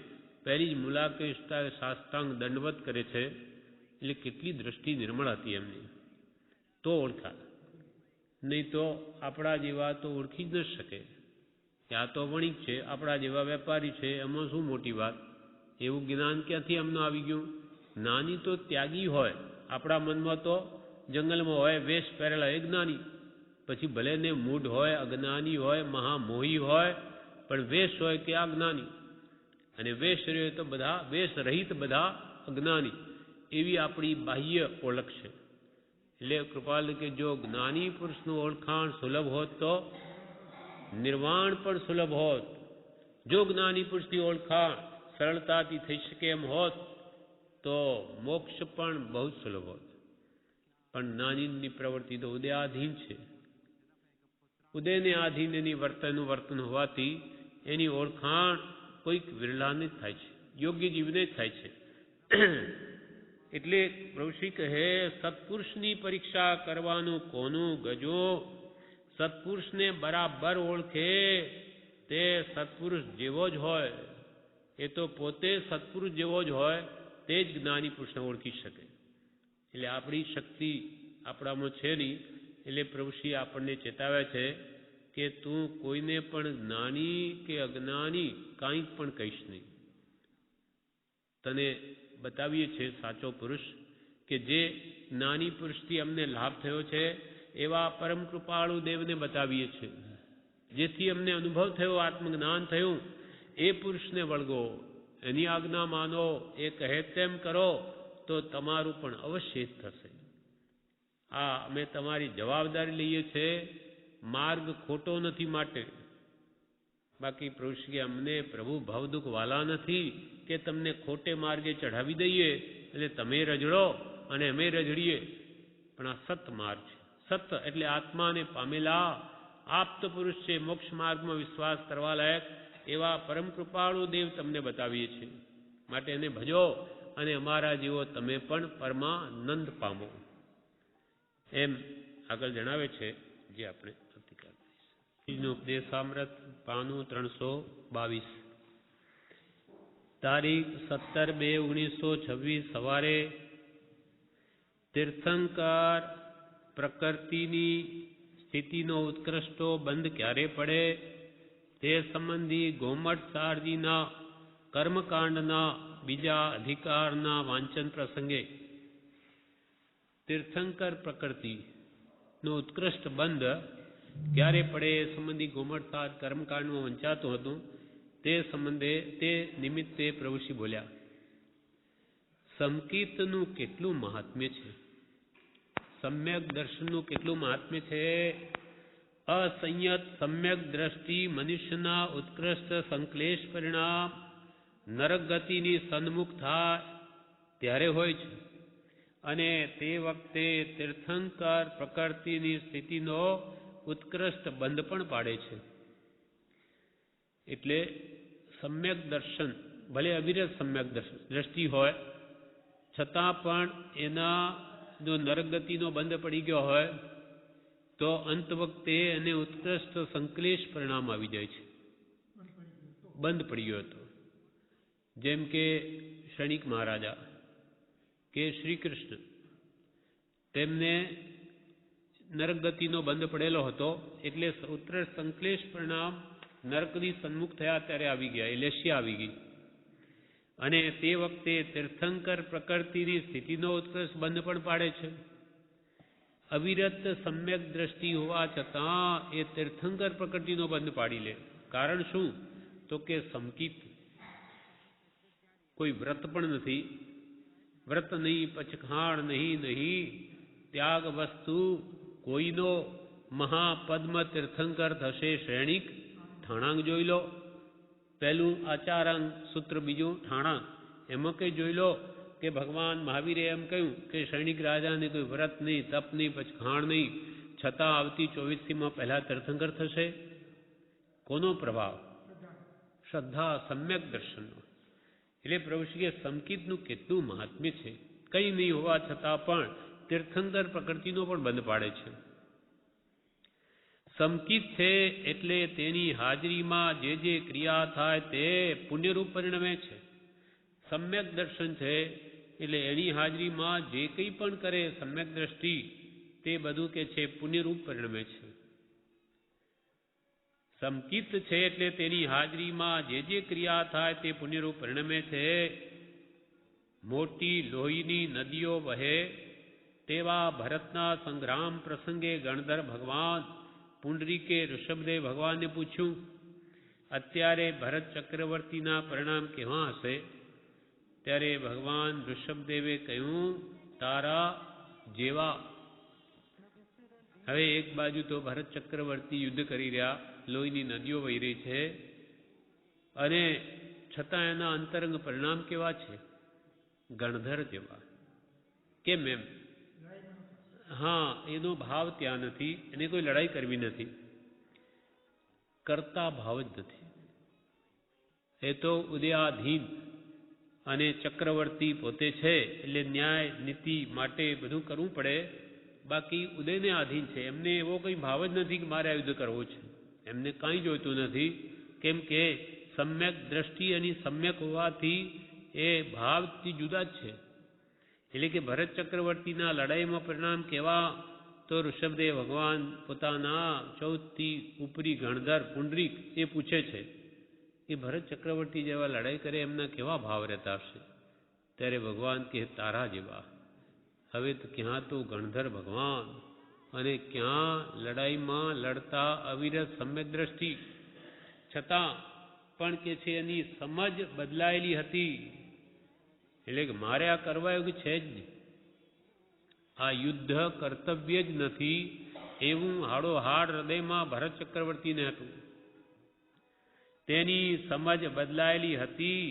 પહેલી જ મુલાકાતે સાષ્ટાંગ દંડવત કરે છે, એટલે કેટલી દ્રષ્ટિ નિર્મળ હતી એમની, તો ઓળખા. નહીં તો આપણા જેવા તો ઓળખી જ ન શકે. આ તો વણિક છે, આપણા જેવા વેપારી છે, એમાં શું મોટી વાત? એવું જ્ઞાન ક્યાંથી એમનું આવી ગયું? જ્ઞાની તો ત્યાગી હોય. આપણા મનમાં તો જંગલમાં હોય વેશ પહેરેલા એ જ્ઞાની. પછી ભલે ને મૂઢ હોય, અજ્ઞાની હોય, મહામોહી હોય, પણ વેશ હોય કે આ જ્ઞાની. અને વેશ રહ્યો તો બધા વેશ રહિત બધા અજ્ઞાની. એવી આપણી બાહ્ય ઓળખ છે. એટલે કૃપાલ કે જો જ્ઞાની પુરુષનું ઓળખાણ સુલભ હોત તો નિર્વાણ પણ સુલભ હોત. જો જ્ઞાની પુરુષની ઓળખાણ સરળતાથી થઈ શકે એમ હોત તો મોક્ષ પણ બહુ જ સુલભ હોત. પણ જ્ઞાનીની પ્રવૃત્તિ તો ઉદયાધીન છે. ઉદયને આધીન એની વર્તન હોવાથી એની ઓળખાણ કોઈક વિરલાને જ થાય છે, યોગ્ય જીવને જ થાય છે. એટલે પ્રભુશ્રી કહે સત્પુરુષની પરીક્ષા કરવાનું કોનું ગજો? સત્પુરુષને બરાબર ઓળખે તે સત્પુરુષ જેવો જ હોય, એ તો પોતે સત્પુરુષ જેવો જ હોય, તે જ જ્ઞાની પુરુષને ઓળખી શકે. એટલે આપણી શક્તિ આપણામાં છે નહીં. એટલે પ્રભુશ્રી આપણને ચેતાવે છે કે તું કોઈને પણ જ્ઞાની કે અજ્ઞાની કાંઈ પણ કહીશ નહીં. તને બતાવીએ છીએ સાચો પુરુષ કે જે જ્ઞાની પુરુષથી અમને લાભ થયો છે એવા પરમ કૃપાળુ દેવને બતાવીએ છીએ. જેથી અમને અનુભવ થયો, આત્મજ્ઞાન થયું, એ પુરુષને વળગો, એની આજ્ઞા માનો, એ કહે તેમ કરો તો તમારું પણ અવશ્ય થશે. આ અમે તમારી જવાબદારી લઈએ છીએ, માર્ગ ખોટો નથી માટે. બાકી પ્રભુશ્રી અમને પ્રભુ ભાવદુખ વાલા નથી કે તમને ખોટે માર્ગે ચઢાવી દઈએ એટલે તમે રજડો અને અમે રજડીએ. પણ આ સત માર્ગ છે. સત એટલે આત્માને પામેલા આપ્ત પુરુષ છે. મોક્ષ માર્ગમાં વિશ્વાસ કરવા લાયક એવા પરમ કૃપાળુ દેવ તમને બતાવીએ છીએ. માટે એને ભજો અને અમારા જેવો તમે પણ પરમાનંદ પામો. એમ આગળ જણાવે છે, જે આપણે આવતીકાલે ઉપદેશામૃત પાનું 322 તારીખ 17/2/1926 સવારે તીર્થંકર પ્રકૃતિની સ્થિતિનો ઉત્કૃષ્ટો બંધ ક્યારે પડે તે સંબંધી ગોમઠ સારજીના કર્મકાંડના બીજા અધિકારના વાંચન પ્રસંગે તીર્થંકર પ્રકૃતિનો ઉત્કૃષ્ટ બંધ ક્યારે પડે એ સંબંધી ગોમઠસાર કર્મકાંડમાં વંચાતું હતું. તે સંબંધે તે નિમિત્તે પ્રભુશ્રી બોલ્યા, સંકીર્તનું કેટલું મહાત્મ્ય છે, સમ્યક દર્શનનું કેટલું મહાત્મ્ય છે. અસંયત સમ્યક દ્રષ્ટિ મનુષ્યના ઉત્કૃષ્ટ સંશ્લેષ પરિણામ નરક ગતિની સન્મુખ થાય ત્યારે હોય છે. અને તે વખતે તીર્થંકર પ્રકૃતિની સ્થિતિનો ઉત્કૃષ્ટ બંધ પણ પાડે છે. એટલે સમ્યક દર્શન ભલે અવિરત સમ્યક દ્રષ્ટિ હોય છતાં પણ એના જો નરકગતિનો બંધ પડી ગયો હોય તો અંત વખતે એને ઉત્કૃષ્ટ સંશ્લેષ પરિણામ આવી જાય છે. બંધ પડી ગયો હતો. જેમ કે ક્ષણિક મહારાજા કે શ્રી કૃષ્ણ, તેમને નરકગતિનો બંધ પડેલો હતો. એટલે ઉત્કૃષ્ટ સંશ્લેષ પરિણામ નરકની સન્મુખ થયા ત્યારે આવી ગયા, એલેશિયા આવી ગઈ. અને તે વખતે તીર્થંકર પ્રકૃતિની સ્થિતિનો ઉત્કર્ષ બંધ પણ પાડે છે. અવિરત સમ્યક દ્રષ્ટિ હોવા છતાં એ તીર્થંકર પ્રકૃતિનો બંધ પાડી લે. કારણ શું? તો કે સંકિત કોઈ વ્રત પણ નથી, વ્રત નહીં, પચખાણ નહીં, ત્યાગ વસ્તુ કોઈનો મહાપદ્મ તીર્થંકર થશે શ્રેણિક. ઠાણાંગ જોઈ લો, પહેલું આચારાંગ સૂત્ર, બીજું ઠાણાંગ. એમાં કંઈ જોઈ લો કે ભગવાન મહાવીરે એમ કહ્યું કે સૈનિક રાજાને કોઈ વ્રત નહીં, તપ નહીં, પચખાણ નહીં, છતાં આવતી 24મીમાં પહેલા તીર્થંકર થશે. કોનો પ્રભાવ? શ્રદ્ધા, સમ્યક દર્શનનો. એટલે પ્રભુશ્રીએ સંકિતનું કેટલું મહાત્મ્ય છે. કંઈ નહીં હોવા છતાં પણ તીર્થંકર પ્રકૃતિનો પણ બંધ પાડે છે. સંકિત છે એટલે તેની હાજરીમાં જે જે ક્રિયા થાય તે પુણ્યરૂપ પરિણમે છે. સમ્યક દર્શન છે એટલે એની હાજરીમાં જે કંઈ પણ કરે સમ્યક દ્રષ્ટિ, તે બધું કે છે પુણ્યરૂપ પરિણમે છે. સંકિત છે એટલે તેની હાજરીમાં જે જે ક્રિયા થાય તે પુણ્યરૂપ પરિણમે છે. મોટી લોહીની નદીઓ વહે તેવા ભરતના સંગ્રામ પ્રસંગે ગણધર ભગવાન પુંડરીકે ઋષભદેવ ભગવાનને પૂછ્યું, અત્યારે ભરત ચક્રવર્તીના પરિણામ કેવા હશે? ત્યારે ભગવાન ઋષભદેવે કહ્યું, તારા જેવા. હવે એક બાજુ તો ભરત ચક્રવર્તી યુદ્ધ કરી રહ્યા, લોહીની નદીઓ વહી રહી છે, અને છતાં એના અંતરંગ પરિણામ કેવા છે? ગણધર જેવા. કેમ એમ? હા, એનો ભાવ ત્યાં નથી, એને કોઈ લડાઈ કરવી નથી, કરતા ભાવ જ નથી. એ તો ઉદયાધીન અને ચક્રવર્તી પોતે છે એટલે ન્યાય નીતિ માટે બધું કરવું પડે. બાકી ઉદયને આધીન છે. એમને એવો કંઈ ભાવ જ નથી કે મારે આ યુદ્ધ કરવું છે. એમને કાંઈ જોઈતું નથી. કેમ કે સમ્યક દ્રષ્ટિ અને સમ્યક હોવાથી એ ભાવથી જુદા જ છે. એટલે કે ભરત ચક્રવર્તીના લડાઈમાં પરિણામ કેવા, તો ઋષભદેવ ભગવાન પોતાના 14થી ઉપરી ગણધર પુંડરીક એ પૂછે છે કે ભરત ચક્રવર્તી જેવા લડાઈ કરે એમના કેવા ભાવ રહેતા હશે. ત્યારે ભગવાન કહે તારા જેવા. હવે તો ક્યાં તો ગણધર ભગવાન અને ક્યાં લડાઈમાં લડતા અવિરત સમ્યક દ્રષ્ટિ, છતાં પણ કે છે એની સમજ બદલાયેલી હતી. એટલે કે મારે આ કરવા એવું છે જ નહીં, આ યુદ્ધ કર્તવ્ય જ નથી એવું હાડોહાડ હૃદયમાં ભરત ચક્રવર્તીને હતું. તેની સમજ બદલાયેલી હતી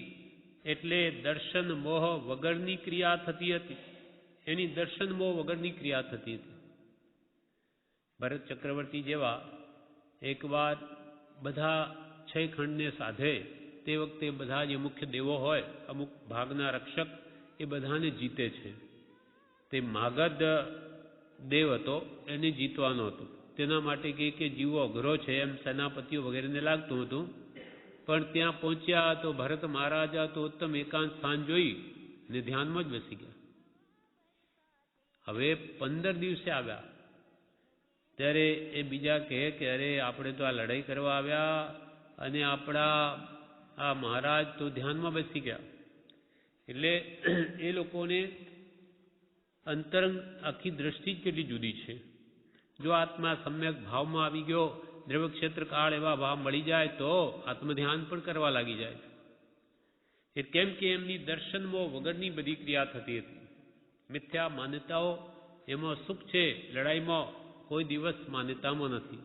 એટલે દર્શન મોહ વગરની ક્રિયા થતી હતી. એની દર્શન મોહ વગરની ક્રિયા થતી હતી. ભરત ચક્રવર્તી જેવા એકવાર બધા 6 ખંડને સાધે તે વખતે બધા જે મુખ્ય દેવો હોય, અમુક ભાગના રક્ષક, એ બધાને જીતે છે. તે માગધ દેવ હતો, એને જીતવાનો હતો. તેના માટે કે જીવો અઘરો છે એમ સેનાપતિઓ વગેરેને લાગતું હતું. પણ ત્યાં પહોંચ્યા તો ભરત મહારાજા તો ઉત્તમ એકાંત સ્થાન જોઈ ને ધ્યાનમાં જ બેસી ગયા. હવે 15 દિવસે આવ્યા ત્યારે એ બીજા કહે કે અરે આપણે તો આ લડાઈ કરવા આવ્યા અને આપણા આ મહારાજ તો ધ્યાનમાં બેસી ગયા. એટલે એ લોકોને અંતરંગ આખી દ્રષ્ટિ જ કેટલી જુદી છે. જો આત્મા સમ્યક ભાવમાં આવી ગયો, દ્રવ્ય ક્ષેત્ર કાળ એવા ભાવ મળી જાય તો આત્મધ્યાન પણ કરવા લાગી જાય. એ કેમ કે એમની દર્શનમાં વગરની બધી ક્રિયા થતી હતી. મિથ્યા માન્યતાઓ એમાં સુખ છે, લડાઈમાં કોઈ દિવસ માન્યતામાં નથી.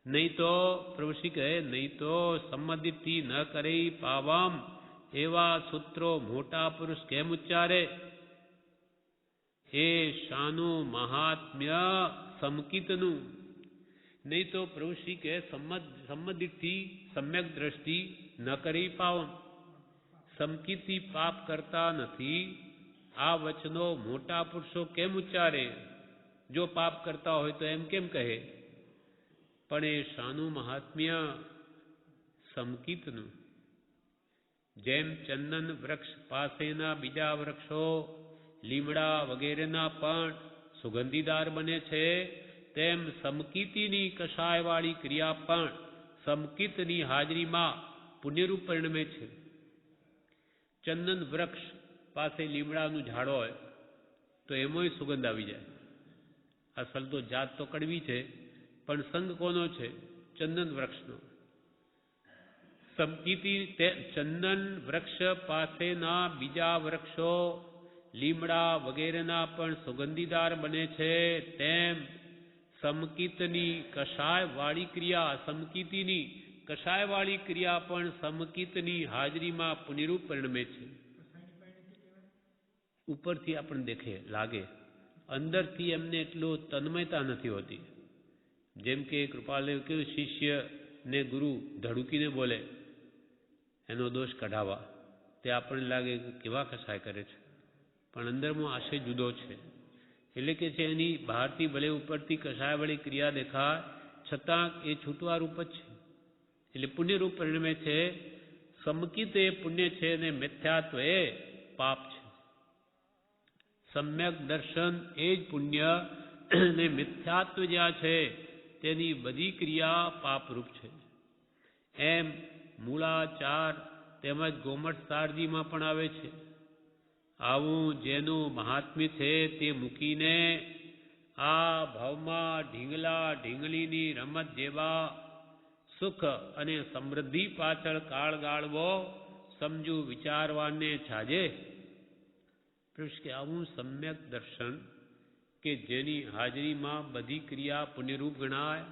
નહીં તો પ્રભુશ્રી કહે નહીં તો સંમતિથી ન કરે પાવામ એવા સૂત્રો મોટા પુરુષ કેમ ઉચ્ચારે. એ શાનું મહાત્મ્ય સમકિતનું. નહીં તો પ્રભુશ્રી કહે સંમતિથી સમ્યક દ્રષ્ટિ ન કરી પાવમ. સમકિતથી પાપ કરતા નથી આ વચનો મોટા પુરુષો કેમ ઉચ્ચારે. જો પાપ કરતા હોય તો એમ કેમ કહે. પણ એ શાનું મહાત્મ્ય સમકિતનું. જેમ ચંદન વૃક્ષ પાસેના બીજા વૃક્ષો લીમડા વગેરેના પણ સુગંધીદાર બને છે, તેમ સમકિતની કષાયવાળી ક્રિયા પણ સમકિતની હાજરીમાં પુણ્યરૂપ પરિણમે છે. ચંદન વૃક્ષ પાસે લીમડાનું ઝાડ હોય તો એમાંય સુગંધ આવી જાય. અસલ તો જાત તો કડવી છે, પણ સંગ કોનો છે? ચંદન વૃક્ષનો. સમકિતી ચંદન વૃક્ષ પાસેના બીજા વૃક્ષો લીમડા વગેરેના પણ સુગંધીદાર બને છે, તેમ સમકિતની કષાયવાળી ક્રિયા, સમકિતીની કષાયવાળી ક્રિયા પણ સમકિતની હાજરીમાં પુનિરૂપ પરિણમે છે. ઉપરથી આપણને દેખે લાગે, અંદરથી એમને એટલું તન્મયતા નથી હોતી. જેમ કે કૃપાલદેવ કેવું શિષ્ય ને ગુરુ ધડુકીને બોલે એનો દોષ કઢાવવા, તે આપણને લાગે કે કેવા કસાય કરે છે, પણ અંદરમાં આશય જુદો છે. એટલે કે છે એની બહારથી ભલે ઉપરથી કસાયવાળી ક્રિયા દેખાય, છતાં એ છૂટવા રૂપ જ છે. એટલે પુણ્યરૂપ પરિણમે છે. સમકિત એ પુણ્ય છે અને મિથ્યાત્વ એ પાપ છે. સમ્યક દર્શન એ જ પુણ્ય ને મિથ્યાત્વ જ્યાં છે તેની બધી ક્રિયા પાપરૂપ છે. એમ મૂળાચાર તેમજ ગોમટસારજીમાં પણ આવે છે. આવું જેનું મહાત્મ્ય છે તે મૂકીને આ ભાવમાં ઢીંગલા ઢીંગલીની રમત જેવા સુખ અને સમૃદ્ધિ પાછળ કાળ ગાળવો સમજુ વિચારવાને છાજે. કે આવું સમ્યક દર્શન કે જેની હાજરીમાં બધી ક્રિયા પુણ્યરૂપ ગણાય,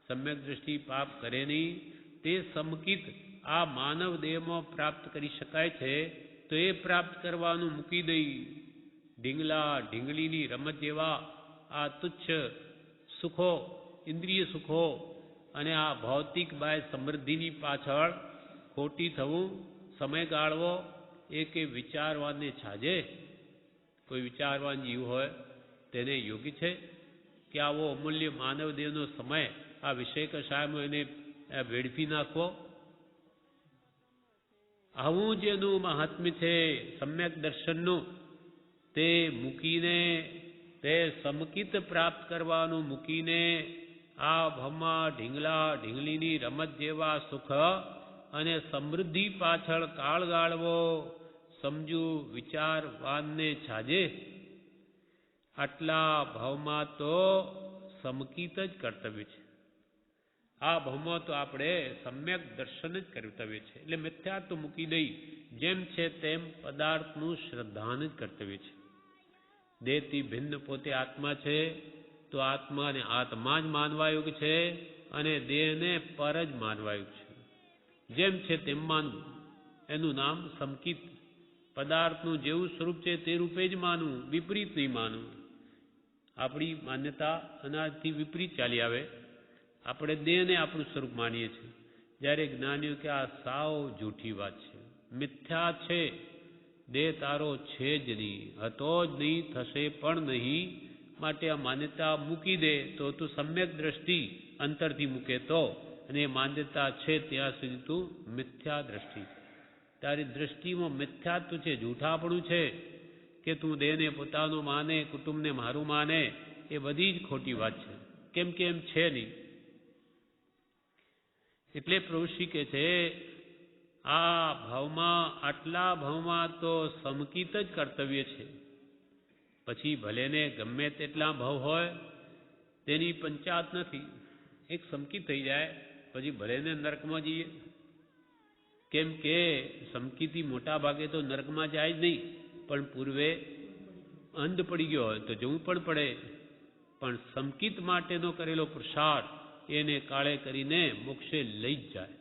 સમ્યક દ્રષ્ટિ પાપ કરે નહીં, તે સમકિત આ માનવ દેહમાં પ્રાપ્ત કરી શકાય છે. તો એ પ્રાપ્ત કરવાનું મૂકી દઈ ઢીંગલા ઢીંગલીની રમત જેવા આ તુચ્છ સુખો, ઇન્દ્રિય સુખો અને આ ભૌતિક બાય સમૃદ્ધિની પાછળ ખોટી થવું, સમય ગાળવો, એ કે વિચારવાને છાજે. કોઈ વિચારવાન જીવ હોય તેને યોગી છે કે આવો અમૂલ્ય માનવ દેહનો સમય આ વિષય કશાયમાં એને વેડફી નાખવો? આવું જેનું મહાત્મ્ય છે સમ્યક દર્શનનું, તે મૂકીને, તે સમકિત પ્રાપ્ત કરવાનું મૂકીને આ ભવમાં ઢીંગલા ઢીંગલીની રમત જેવા સુખ અને સમૃદ્ધિ પાછળ કાળ ગાળવો સમજુ વિચારવાનને છાજે. આટલા ભાવમાં તો સમકિત જ કર્તવ્ય છે. આ ભાવમાં તો આપણે સમ્યક દર્શન જ કર્તવ્ય છે. એટલે મિથ્યાત્વ મૂકી દઈ જેમ છે તેમ પદાર્થનું શ્રદ્ધાન જ કર્તવ્ય છે. દેહથી ભિન્ન પોતે આત્મા છે તો આત્માને આત્મા જ માનવાયુગ છે અને દેહને પર જ માનવાયુગ છે. જેમ છે તેમ માનવું, એનું નામ સમકિત. પદાર્થનું જેવું સ્વરૂપ છે તે રૂપે જ માનવું, વિપરીત નહીં માનવું. આપણી માન્યતા અનાજથી વિપરીત ચાલી આવે. આપણે દેહને આપણું સ્વરૂપ માનીએ છીએ, જ્યારે જ્ઞાનીઓ કે આ સાવ જૂઠી વાત છે, મિથ્યા છે. દેહ તારો છે જ નહીં, હતો જ નહીં, થશે પણ નહીં. માટે આ માન્યતા મૂકી દે તો તું સમ્યક દ્રષ્ટિ અંતરથી મૂકે તો, અને માન્યતા છે ત્યાં સુધી તું મિથ્યા દ્રષ્ટિ. તારી દ્રષ્ટિમાં મિથ્યાત્વ છે, જૂઠાપણું છે કે તું દેહને પોતાનો માને, કુટુંબને મારું માને. એ બધી જ ખોટી વાત છે, કેમ કે એમ છે નહીં. એટલે પ્રભુશ્રી કહે છે આ ભાવમાં, આટલા ભાવમાં તો સમકિત જ કર્તવ્ય છે. પછી ભલે ને ગમે તેટલા ભાવ હોય તેની પંચાત નથી. એક સમકિત થઈ જાય પછી ભલે ને નરકમાં જઈએ, કેમ કે સમકિતી મોટા ભાગે તો નરકમાં જાય જ નહીં, પણ પૂર્વે અંધ પડી ગયો હોય તો જવું પણ પડે. પણ સમકિત માટેનો કરેલો પુરુષાર્થ એને કાળે કરીને મોક્ષે લઈ જ જાય.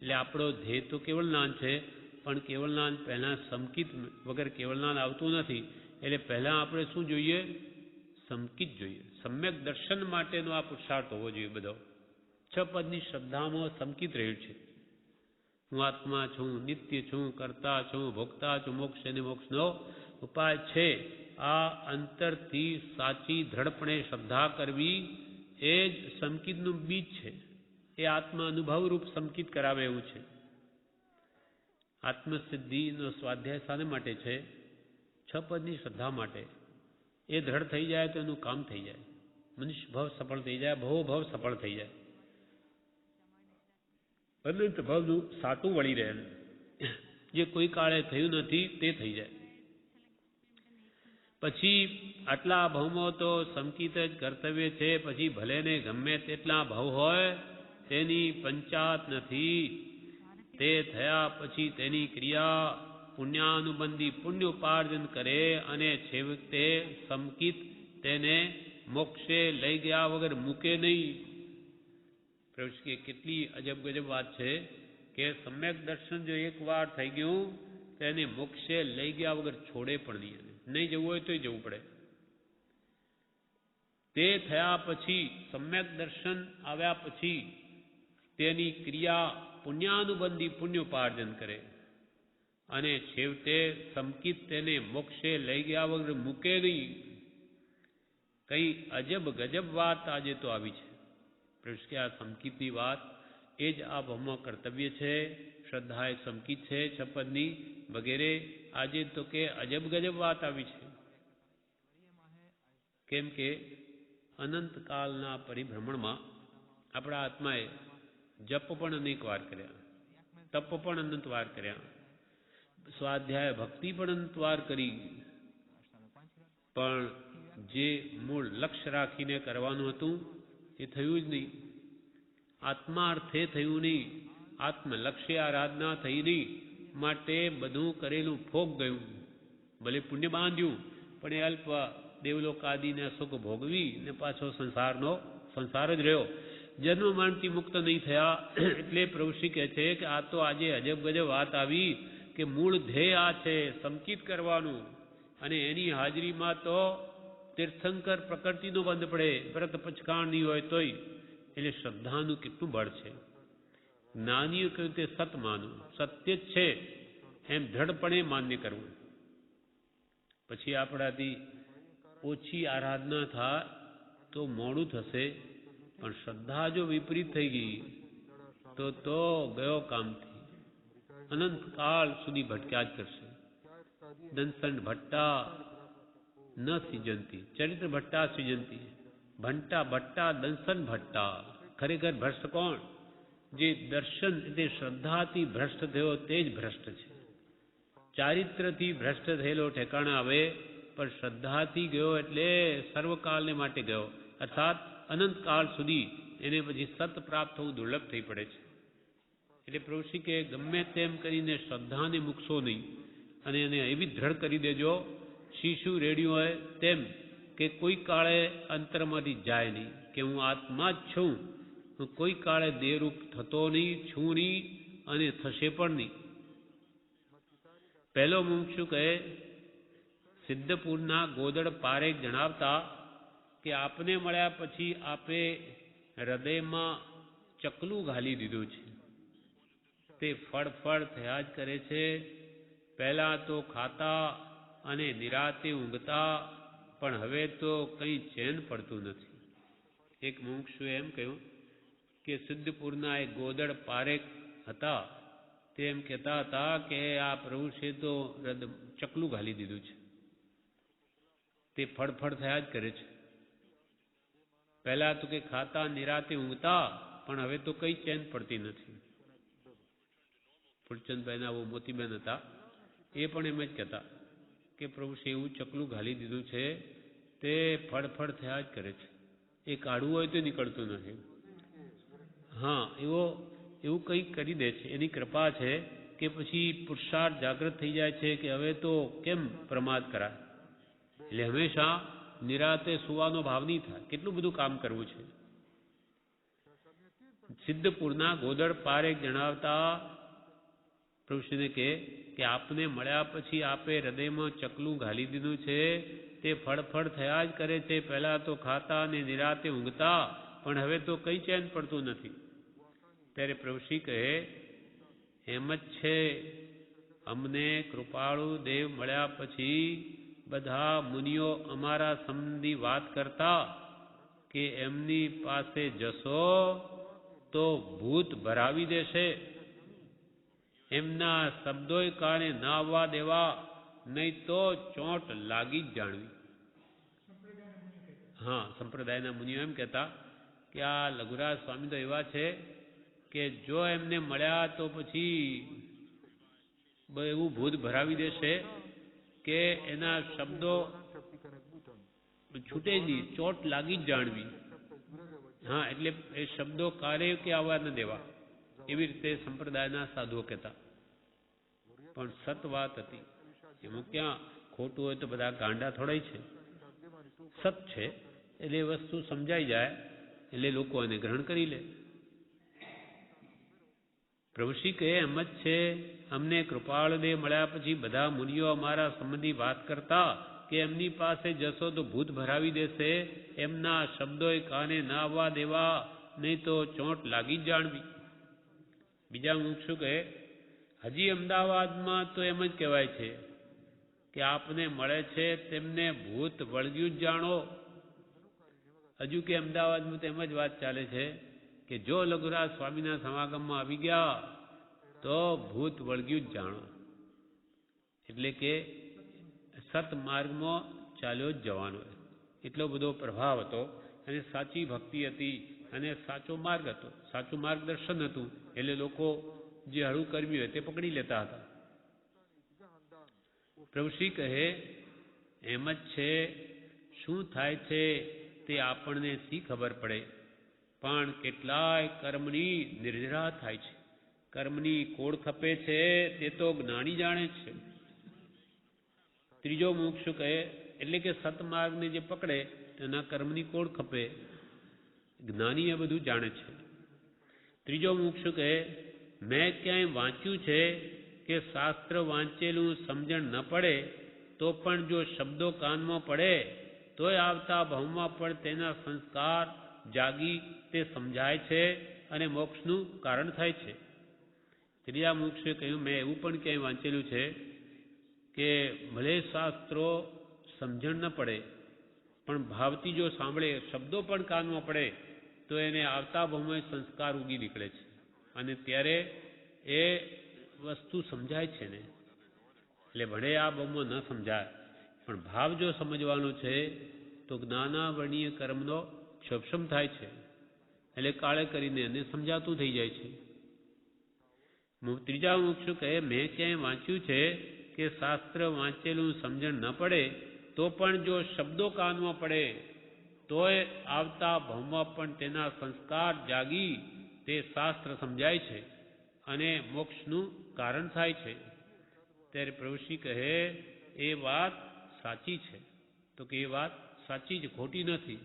એટલે આપણો ધ્યેય તો કેવળ જ્ઞાન છે, પણ કેવળ જ્ઞાન પહેલાં સમકિત વગર કેવળ જ્ઞાન આવતું નથી. એટલે પહેલાં આપણે શું જોઈએ? સમકિત જોઈએ. સમ્યક દર્શન માટેનો આ પુરુષાર્થ હોવો જોઈએ બધો. 6 પદની શ્રદ્ધામાં સમકિત રહ્યું છે. હું આત્મા છું, નિત્ય છું, કરતા છું, ભોગતા છું, મોક્ષ અને મોક્ષનો ઉપાય છે. આ અંતરથી સાચી દ્રઢપણે શ્રદ્ધા કરવી એ જ સમકિતનું બીજ છે. એ આત્મા અનુભવરૂપ સમકિત કરાવે એવું છે. આત્મસિદ્ધિનો સ્વાધ્યાય શાને માટે છે? 6 પદની શ્રદ્ધા માટે. એ દ્રઢ થઈ જાય તો એનું કામ થઈ જાય. મનુષ્ય ભાવ સફળ થઈ જાય, ભવો ભાવ સફળ થઈ જાય. અનંત ભાવનું સાટું વળી રહે. જે કોઈ કાળે થયું નથી તે થઈ જાય. પછી આટલા ભાવમાં તો સમકિત જ કર્તવ્ય છે. પછી ભલે ને ગમે તેટલા ભાવ હોય તેની પંચાત નથી. તે થયા પછી તેની ક્રિયા પુણ્યાનુબંધી પુણ્ય ઉપાર્જન કરે અને છેવટે સમકિત તેને મોક્ષે લઈ ગયા વગર મૂકે નહીં. પ્રભુ કેટલી અજબ ગજબ વાત છે કે સમ્યક દર્શન જો એકવાર થઈ ગયું તેને મોક્ષે લઈ ગયા વગર છોડે પણ નહીં. નહીં જવું હોય તોય જવું પડે. તે થયા પછી, સમ્યક દર્શન આવ્યા પછી તેની ક્રિયા પુણ્યાનુબંધી પુણ્ય ઉપાર્જન કરે અને છેવટે સમકિત તેને મોક્ષે લઈ ગયા વગર મૂકે નહીં. કઈ અજબ ગજબ વાત આજે તો આવી છે. પ્રભુ કે આ સમકિતની વાત એ જ આ ભાવમાં કર્તવ્ય છે. શ્રદ્ધા એ સમકિત છે 6 પદની વગેરે. આજે તો કે અજબ ગજબ વાત આવી છે. કેમ કે અનંતકાળના પરિભ્રમણમાં આપણા આત્માએ જપ પણ અનેક વાર કર્યા, તપ પણ અનંત વાર કર્યા, સ્વાધ્યાય ભક્તિ પણ અનંત વાર કરી, પણ જે મૂળ લક્ષ્ય રાખીને કરવાનું હતું એ થયું જ નહીં. આત્માર્થે થયું નહીં, આત્મલક્ષ્ય આરાધના થઈ નહીં. માટે બધું કરેલું ફોગ ગયું. ભલે પુણ્ય બાંધ્યું પણ એ અલ્પ દેવલોકાદિને સુખ ભોગવી ને પાછો સંસાર જ રહ્યો. જન્મ મરણથી મુક્ત નહીં થયા. એટલે પ્રભુશ્રી કહે છે કે આ તો આજે અજબ ગજબ વાત આવી કે મૂળ ધ્યેય આ છે સમકિત કરવાનું. અને એની હાજરીમાં તો તીર્થંકર પ્રકૃતિનો બંધ પડે, વ્રત પચકાણ નહીં હોય તોય. એટલે શ્રદ્ધાનું કેટલું બળ છે. જ્ઞાનીઓ કહ્યું તે સત માનવું, સત્ય જ છે એમ દ્રઢપણે માન્ય કરવું. પછી આપણાથી ઓછી આરાધના થાય તો મોડું થશે, પણ શ્રદ્ધા જો વિપરીત થઈ ગઈ તો ગયો કામથી અનંત કાળ સુધી ભટક્યા જ કરશે. દંસન ભટ્ટા ન સિજંતી, ચરિત્ર ભટ્ટા સિજંતી, ભટ્ટા ભટ્ટા દંસન ભટ્ટા. ખરેખર ભ્રષ્ટ કોણ? જે દર્શન એટલે શ્રદ્ધાથી ભ્રષ્ટ થયો તે જ ભ્રષ્ટ છે. ચારિત્રથી ભ્રષ્ટ થયેલો ઠેકાણા આવે, પણ શ્રદ્ધાથી ગયો એટલે સર્વકાળને માટે ગયો, અર્થાત અનંતકાળ સુધી એને પછી સત પ્રાપ્ત થવું દુર્લભ થઈ પડે છે. એટલે પ્રભુશ્રી કે ગમે તેમ કરીને શ્રદ્ધાને મૂકશો નહીં અને એને એવી દ્રઢ કરી દેજો શીશુ રેડિયું હોય તેમ કે કોઈ કાળે અંતરમાંથી જાય નહીં કે હું આત્મા જ છું, હું કોઈ કાળે દેહરૂપ થતો નહીં, છું નહીં અને થશે પણ નહીં. પહેલો મુમુક્ષુ કહે, સિદ્ધપુરના ગોદડ પારેખ જણાવતા કે આપને મળ્યા પછી આપે હૃદયમાં ચકલું ઘાલી દીધું છે, તે ફળ થયા જ કરે છે. પહેલા તો ખાતા અને નિરાતે ઊંઘતા, પણ હવે તો કંઈ ચેન પડતું નથી. એક મુમુક્ષુએ એમ કહ્યું કે સિદ્ધપુરના એક ગોદડ પારેખ હતા, તે એમ કહેતા હતા કે આ પ્રભુશ્રીએ તો ચકલું ઘાલી દીધું છે, તે ફળ થયા જ કરે છે. પહેલા તો કે ખાતા નિરાતે ઊંઘતા, પણ હવે તો કઈ ચેન પડતી નથી. ફૂલચંદભાઈના વો મોતીબેન હતા, એ પણ એમ જ કહેતા કે પ્રભુશ્રી એવું ચકલું ઘાલી દીધું છે, તે ફળ થયા જ કરે છે, એ કાઢવું હોય તો નીકળતું નથી. હા, એવું કંઈક કરી દે છે, એની કૃપા છે કે પછી પુરુષાર્થ જાગૃત થઈ જાય છે કે હવે તો કેમ પ્રમાદ કરાય. એટલે હંમેશા નિરાતે સુવાનો ભાવ નહીં થાય, કેટલું બધું કામ કરવું છે. સિદ્ધપુરના ગોદડ પારેખ જણાવતા પ્રભુશ્રીને કે આપને મળ્યા પછી આપે હૃદયમાં ચકલું ઘાલી દીધું છે, તે ફળ થયા જ કરે છે. પહેલા તો ખાતા અને નિરાતે ઊંઘતા, પણ હવે તો કઈ ચેન પડતું નથી. ત્યારે પ્રભુશ્રી કહે, એમ જ છે, અમને કૃપાળુ દેવ મળ્યા પછી બધા મુનિઓ અમારા સંબંધી વાત કરતા કે એમની પાસે જશો તો ભૂત ભરાવી દેશે, એમના શબ્દોય કાને ના આવવા દેવા, નહીં તો ચોંટ લાગી જ જાણવી. હા, સંપ્રદાયના મુનિઓ એમ કહેતા કે આ લઘુરાજ સ્વામી તો એવા છે કે જો એમને મળ્યા તો પછી એવું ભૂત ભરાવી દેશે કે એના શબ્દો છૂટે જ નહીં, ચોટ લાગી જ જાણવી. હા, એટલે એ શબ્દો કારે કે આવવા ન દેવા, એવી રીતે સંપ્રદાયના સાધુઓ કહેતા. પણ સત વાત હતી, એમાં ક્યાં ખોટું હોય તો બધા ગાંડા થોડાય છે. સત છે એટલે એ વસ્તુ સમજાઈ જાય એટલે લોકો એને ગ્રહણ કરી લે. પ્રભુશ્રી કહે, એમ જ છે, અમને કૃપાળદેવ મળ્યા પછી બધા મુનિઓ અમારા સંબંધી વાત કરતા કે એમની પાસે જશો તો ભૂત ભરાવી દેશે, એમના શબ્દોય કાને ના આવવા દેવા, નહીં તો ચોંટ લાગી જ જાણવી. બીજા મુમુક્ષુ કહે, હજી અમદાવાદમાં તો એમ જ કહેવાય છે કે આપને મળે છે તેમને ભૂત વળગ્યું જ જાણો. હજુ કે અમદાવાદમાં તો એમ જ વાત ચાલે છે કે જો લઘુરાજ સ્વામીના સમાગમમાં આવી ગયા તો ભૂત વળગ્યું જ જાણો. એટલે કે સતમાર્ગમાં ચાલ્યો જ જવાનો, એટલો બધો પ્રભાવ હતો અને સાચી ભક્તિ હતી અને સાચો માર્ગ હતો, સાચું માર્ગદર્શન હતું. એટલે લોકો જે હળું કર્મી હોય તે પકડી લેતા હતા. પ્રભુશ્રી કહે, એમ જ છે, શું થાય છે તે આપણને શી ખબર પડે, પણ કેટલાય કર્મની નિર્જરા થાય છે. કર્મની કોડ ખપે છે તે તો જ્ઞાની જાણે છે. ત્રીજો મુમુક્ષુ કહે, એટલે કે સતમાર્ગને જે પકડે તેના કર્મની કોડ ખપે, જ્ઞાની એ બધું જાણે છે. ત્રીજો મુમુક્ષુ કહે, મેં ક્યાંય વાંચ્યું છે કે શાસ્ત્ર વાંચેલું સમજણ ન પડે તો પણ જો શબ્દો કાનમાં પડે તોય આવતા ભાવમાં પણ તેના સંસ્કાર જાગી તે સમજાય છે અને મોક્ષનું કારણ થાય છે. ત્રીજા મુમુક્ષુએ કહ્યું, મેં એવું પણ ક્યાંય વાંચેલું છે કે ભલે શાસ્ત્રો સમજણ ન પડે પણ ભાવથી જો સાંભળે, શબ્દો પણ કાનમાં પડે તો એને આવતા ભાવમાં સંસ્કાર ઉગી નીકળે છે અને ત્યારે એ વસ્તુ સમજાય છે ને. એટલે ભલે આ ભાવમાં ન સમજાય પણ ભાવ જો સમજવાનો છે તો જ્ઞાનાવર્ણીય કર્મનો ક્ષોભમ થાય છે. એટલે કાળે કરીને એને સમજાતું થઈ જાય છે. ત્રીજા મુક્ષુ કહે, મેં ક્યાંય વાંચ્યું છે કે શાસ્ત્ર વાંચેલું સમજણ ન પડે તો પણ જો શબ્દો કાનમાં પડે તોય આવતા ભાવમાં પણ તેના સંસ્કાર જાગી તે શાસ્ત્ર સમજાય છે અને મોક્ષનું કારણ થાય છે. ત્યારે પ્રભુશ્રી કહે, એ વાત સાચી છે. તો કે એ વાત સાચી જ, ખોટી નથી.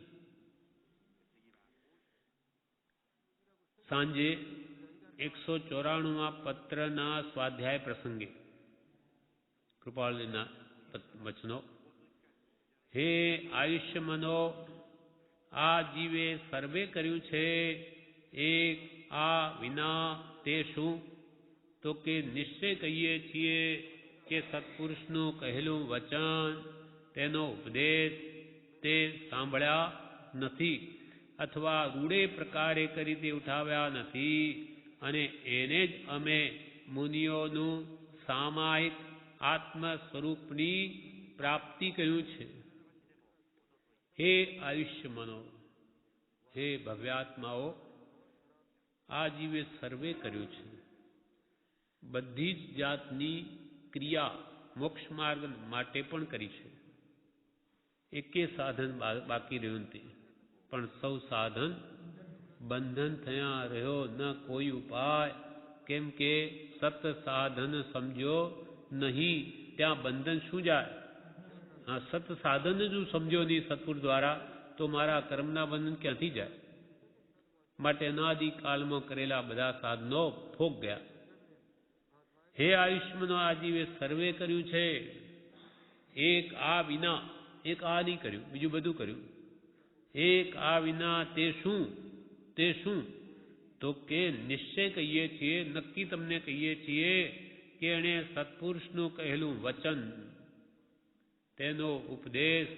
સાંજે 194 પત્રના સ્વાધ્યાય પ્રસંગે કૃપાળુના વચનો. હે આયુષ્ય મનો, આ જીવે સર્વે કર્યું છે, એક આ વિના તે શું? તો કે નિશ્ચય કહીએ છીએ કે સત્પુરુષનું કહેલું વચન, તેનો ઉપદેશ તે સાંભળ્યા નથી અથવા રૂડે પ્રકારે કરી તે ઉઠાવ્યા નથી અને એને જ અમે મુનિઓનું સામાયિક આત્મ સ્વરૂપની પ્રાપ્તિ કહ્યું છે. હે આયુષ્ય મનો, હે ભવ્યાત્માઓ, આ જીવે સર્વે કર્યું છે. બધી જ જાતની ક્રિયા મોક્ષ માર્ગ માટે પણ કરી છે. એકે સાધન બાકી રહ્યું નથી, પણ સૌ સાધન બંધન થયા રહ્યો ન કોઈ ઉપાય. કેમ કે સત સાધન સમજો નહીં ત્યાં બંધન શું જાય? હા, સત સાધન જ હું સમજો નહીં સત્પુર દ્વારા તો મારા કર્મના બંધન ક્યાંથી જાય? માટે અનાદિકાળમાં કરેલા બધા સાધનો ફોક ગયા. હે આયુષ્યનો, આજીવે સર્વે કર્યું છે, એક આ વિના. એક આ નહીં કર્યું, બીજું બધું કર્યું. એક આ વિના તે શું? તે શું? તો કે નિશ્ચય કહીએ છીએ, નક્કી તમને કહીએ છીએ કે એણે સત્પુરુષનું કહેલું વચન, તેનો ઉપદેશ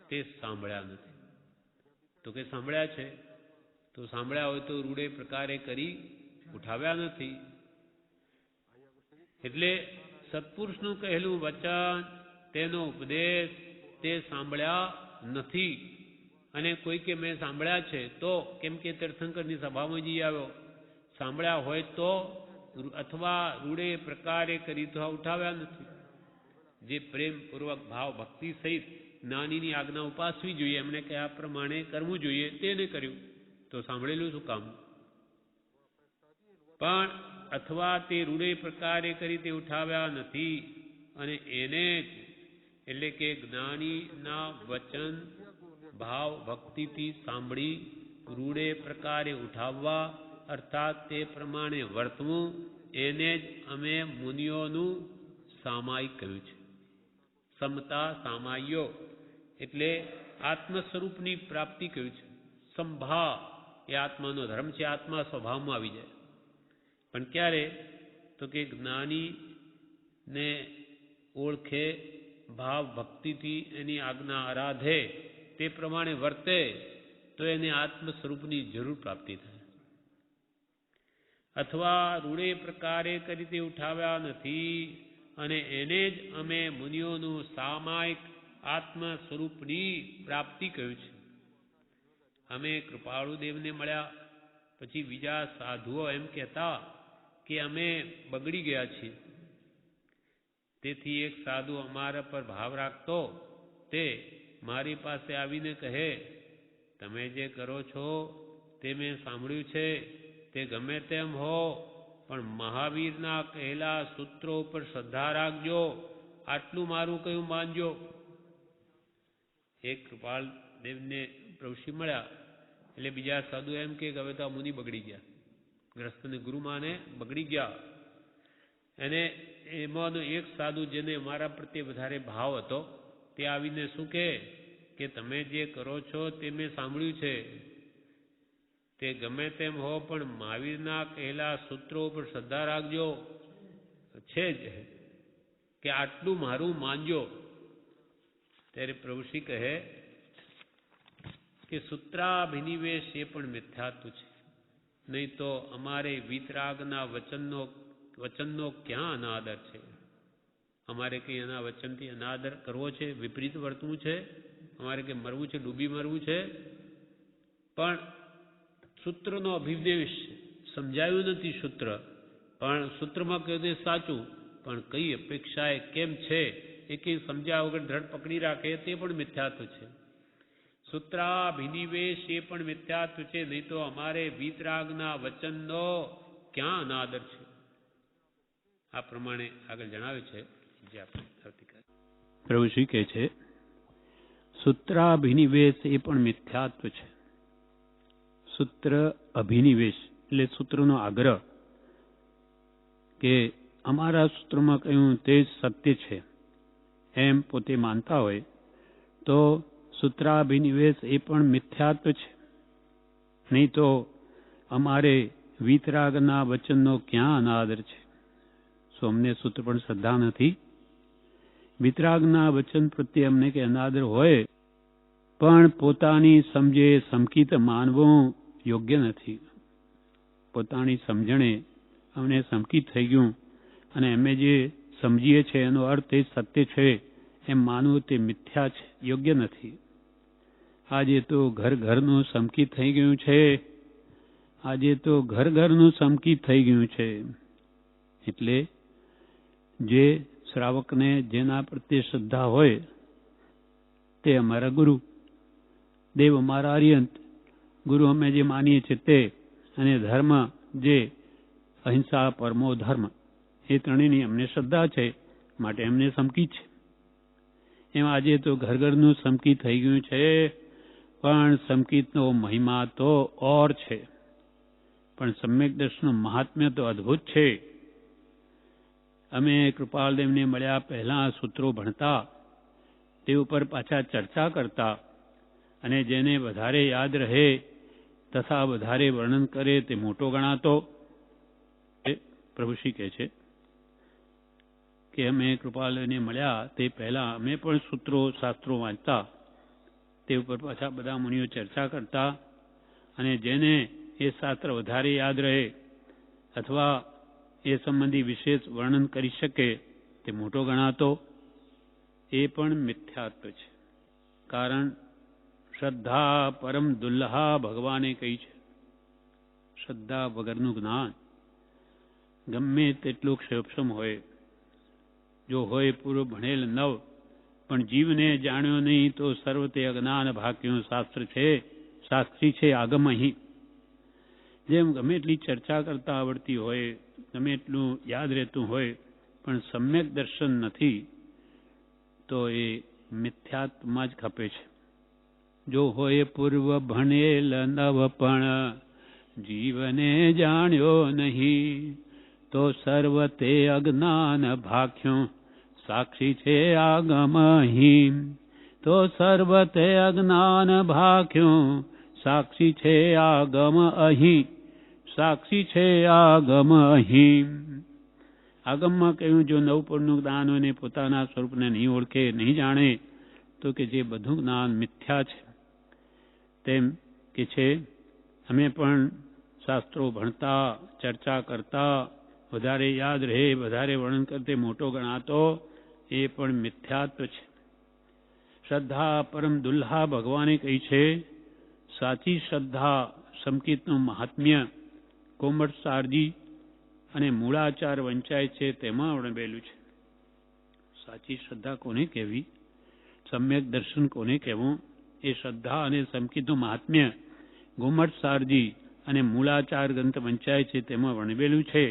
તે સાંભળ્યા નથી. તો કે સાંભળ્યા છે, તો સાંભળ્યા હોય તો રૂડે પ્રકારે કરી ઉઠાવ્યા નથી. એટલે સત્પુરુષનું કહેલું વચન, તેનો ઉપદેશ તે સાંભળ્યા નથી. અને કોઈ કે મેં સાંભળ્યા છે તો, કેમ કે તીર્થંકરની સભામાં જઈ આવ્યો, સાંભળ્યા હોય તો અથવા રૂડે પ્રકારે કરી તો ઉઠાવ્યા નથી. જે પ્રેમપૂર્વક ભાવ ભક્તિ સહિત જ્ઞાનીની આજ્ઞા ઉપાસવી જોઈએ, એમણે કયા પ્રમાણે કરવું જોઈએ તેને કર્યું, તો સાંભળેલું શું કામ? પણ અથવા તે રૂડે પ્રકારે કરી તે ઉઠાવ્યા નથી અને એને જ એટલે કે જ્ઞાનીના વચન ભાવ ભક્તિથી સાંભળી રૂડે પ્રકારે ઉઠાવવા અર્થાત તે પ્રમાણે વર્તવું, એને જ અમે મુનિઓનું સામાયિક કહ્યું છે. સમતા સામાયો એટલે આત્મ સ્વરૂપની પ્રાપ્તિ કહ્યું છે. સંભા એ આત્માનો ધર્મ છે, આત્મા સ્વભાવમાં આવી જાય. પણ ક્યારે? તો કે જ્ઞાનીને ઓળખે, ભાવ ભક્તિથી એની આજ્ઞા આરાધે, તે પ્રમાણે વર્તે તો એને આત્મ સ્વરૂપની જરૂર પ્રાપ્તિ થાય. અથવા રૂડે પ્રકારે કરી તે ઉઠાવ્યા નથી અને એને જ અમે મુનિઓનું સામાયિક આત્મ સ્વરૂપની પ્રાપ્તિ કહ્યું છે. અમે કૃપાળુ દેવને મળ્યા પછી બીજા સાધુઓ એમ કહેતા કે અમે બગડી ગયા છીએ. તેથી એક સાધુ અમારા પર ભાવ રાખતો, તે મારી પાસે આવીને કહે, તમે જે કરો છો તે મેં સાંભળ્યું છે, તે ગમે તેમ હો પણ મહાવીરના કહેલા સૂત્રો ઉપર શ્રદ્ધા રાખજો, આટલું મારું કહ્યું માનજો. એક કૃપાલ દેવને પ્રભુશ્રી મળ્યા એટલે બીજા સાધુ એમ કે હવે તો મુનિ બગડી ગયા, ગ્રસ્તને ગુરુમાને બગડી ગયા. અને એમાંનો એક સાધુ જેને મારા પ્રત્યે વધારે ભાવ હતો તે આવીને શું કહે કે તમે જે કરો છો તે મેં સાંભળ્યું છે, તે ગમે તેમ હો પણ મહાવીરના કહેલા સૂત્રો ઉપર શ્રદ્ધા રાખજો, છે જ કે આટલું મારું માનજો. ત્યારે પ્રભુશ્રી કહે કે સૂત્રાભિનિવેશ એ પણ મિથ્યાત્વ છે. નહીં તો અમારે વીતરાગના વચનનો ક્યાં અનાદર છે? અમારે કંઈ એના વચનથી અનાદર કરવો છે, વિપરીત વર્તવું છે, અમારે કંઈ મરવું છે, ડૂબી મરવું છે? પણ સૂત્રનો અભિનિવેશ સમજાયું નથી સૂત્ર, પણ સૂત્રમાં કહ્યું તે સાચું, પણ કઈ અપેક્ષાએ કેમ છે એ કંઈ સમજ્યા વગર ધડ પકડી રાખે તે પણ મિથ્યાત્વ છે. સૂત્રાભિનિવેશ એ પણ મિથ્યાત્વ છે. નહીં તો અમારે વીતરાગના વચનનો ક્યાં અનાદર છે? આ પ્રમાણે આગળ જણાવે છે. જે આપણે આવતીકાલે પ્રભુ શ્રી કહે છે, સૂત્રાભિનિવેશ એ પણ મિથ્યાત્વ છે. સૂત્ર અભિનિવેશ એટલે સૂત્રનો આગ્રહ કે અમારા સૂત્રમાં કહ્યું તે સત્ય છે એમ પોતે માનતા હોય તો સૂત્રાભિનિવેશ એ પણ મિથ્યાત્વ છે. નહીં તો અમારે વીતરાગના વચનનો ક્યાં અનાદર છે? સો અમને સૂત્ર પણ શ્રદ્ધા નથી. વિતરાગના વચન પ્રત્યે અમને કે અનાદર હોય પણ પોતાની સમજે સમકિત માનવું યોગ્ય નથી. પોતાની સમજણે અમને સમકિત થઈ ગયું અને અમે જે સમજીએ છીએ એનો અર્થ એ સત્ય છે એમ માનવું તે મિથ્યા છે, યોગ્ય નથી. આજે તો ઘર ઘરનું સમકિત થઈ ગયું છે. આજે તો ઘર ઘરનું સમકિત થઈ ગયું છે. એટલે જે શ્રાવકને જેના પ્રત્યે શ્રદ્ધા હોય તે અમારા ગુરુ, દેવ અમારા અરિયંત, ગુરુ અમે જે માનીએ છીએ તે, અને ધર્મ જે અહિંસા પરમો ધર્મ, એ ત્રણેયની અમને શ્રદ્ધા છે માટે એમને સમકિત છે. એમ આજે તો ઘર ઘરનું સમકિત થઈ ગયું છે. પણ સમકિતનો મહિમા તો ઓર છે. પણ સમ્યક દર્શનનું મહાત્મ્ય તો અદ્ભુત છે. અમે કૃપાલદેવને મળ્યા પહેલા સૂત્રો ભણતા, તે ઉપર પાછા ચર્ચા કરતા, અને જેને વધારે યાદ રહે તથા વધારે વર્ણન કરે તે મોટો ગણાતો. પ્રભુશ્રી કહે છે કે અમે કૃપાલદેવને મળ્યા તે પહેલા અમે પણ સૂત્રો શાસ્ત્રો વાંચતા, તે ઉપર પાછા બધા મુનિઓ ચર્ચા કરતા, અને જેને એ શાસ્ત્ર વધારે યાદ રહે અથવા એ સંબંધી વિશેષ વર્ણન કરી શકે તે મોટો ગણાતો. એ પણ મિથ્યાત્વ છે. કારણ શ્રદ્ધા પરમ દુલ્હા ભગવાને કહી છે. શ્રદ્ધા વગરનું જ્ઞાન ગમે તેટલું ક્ષેપસમ હોય, જો હોય પૂરો ભણેલ નવ, પણ જીવને જાણ્યો નહીં તો સર્વ તે અજ્ઞાન ભાગ્યું શાસ્ત્ર છે, શાસ્ત્રી છે આગમ અહીં. જેમ ગમે એટલી ચર્ચા કરતા આવડતી હોય, ગમે એટલું યાદ રહેતું હોય, પણ સમ્યક દર્શન નથી તો એ મિથ્યાત્વમાં જ ખપે છે. જો હોય પૂર્વ ભણેલ નવ પણ જીવને જાણ્યો નહીં, તો સર્વ તે અજ્ઞાન ભાખ્યું સાક્ષી છે આગમ અહીં. તો સર્વ તે અજ્ઞાન ભાખ્યું સાક્ષી છે આગમ અહીં. સાક્ષી છે આગમ અહીં. આગમમાં કહ્યું, જો નવપણનું જ્ઞાન હોય ને પોતાના સ્વરૂપને નહીં ઓળખે, નહીં જાણે, તો કે જે બધું જ્ઞાન મિથ્યા છે. તેમ કે છે અમે પણ શાસ્ત્રો ભણતા, ચર્ચા કરતા, વધારે યાદ રહે, વધારે વર્ણન કરતે મોટો ગણાતો, એ પણ મિથ્યાત્વ છે. શ્રદ્ધા પરમ દુલ્હા ભગવાને કહી છે. સાચી શ્રદ્ધા સમકિતનું મહાત્મ્ય કોમળસારજી અને મૂળાચાર વંચાય છે તેમાં વર્ણવેલું છે. સાચી શ્રદ્ધા કોને કહેવી, સમ્યક દર્શન કોને કહેવું, એ શ્રદ્ધા અને સમકિતનું મહાત્મ્ય ગોમઠસારજી અને મૂળાચાર ગ્રંથ વંચાય છે તેમાં વર્ણવેલું છે.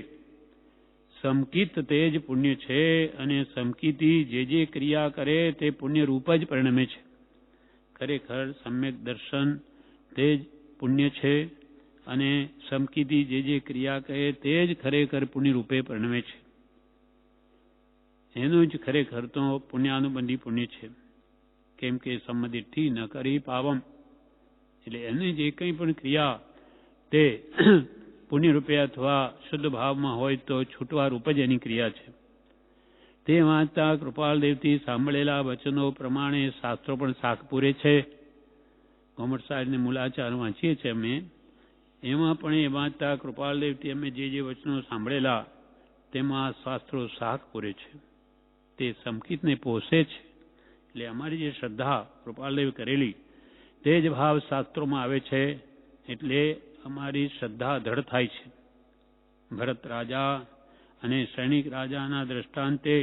સમકિત તે જ પુણ્ય છે, અને સમકિતી જે ક્રિયા કરે તે પુણ્ય રૂપ જ પરિણમે છે. ખરેખર સમ્યક દર્શન તે જ પુણ્ય છે, અને સમકિતી જે ક્રિયા કરે તે જ ખરેખર પુણ્ય રૂપે પરિણમે છે. એનું જ ખરેખર તો પુણ્યાનુબંધી પુણ્ય છે. કેમ કે સંમદિઠ્ઠિ ન કરી પાવમ, એટલે એની જે કંઈ પણ ક્રિયા તે પુણ્ય રૂપે અથવા શુદ્ધ ભાવમાં હોય તો છૂટવા રૂપ જ એની ક્રિયા છે. તે વાંચતા કૃપાલદેવથી સાંભળેલા વચનો પ્રમાણે શાસ્ત્રો પણ સાખ પૂરે છે. કોમર્સ સાહેબને મૂલાચાર વાંચીએ છીએ અમે, એમાં પણ એ વાંચતા કૃપાલદેવથી અમે જે વચનો સાંભળેલા તેમાં શાસ્ત્રો સાથ પૂરે છે, તે સમકિતને પોષે છે. એટલે અમારી જે શ્રદ્ધા કૃપાલદેવ કરેલી તે જ ભાવ શાસ્ત્રોમાં આવે છે, એટલે અમારી શ્રદ્ધા દ્રઢ થાય છે. ભરત રાજા અને સૈનિક રાજાના દ્રષ્ટાંતે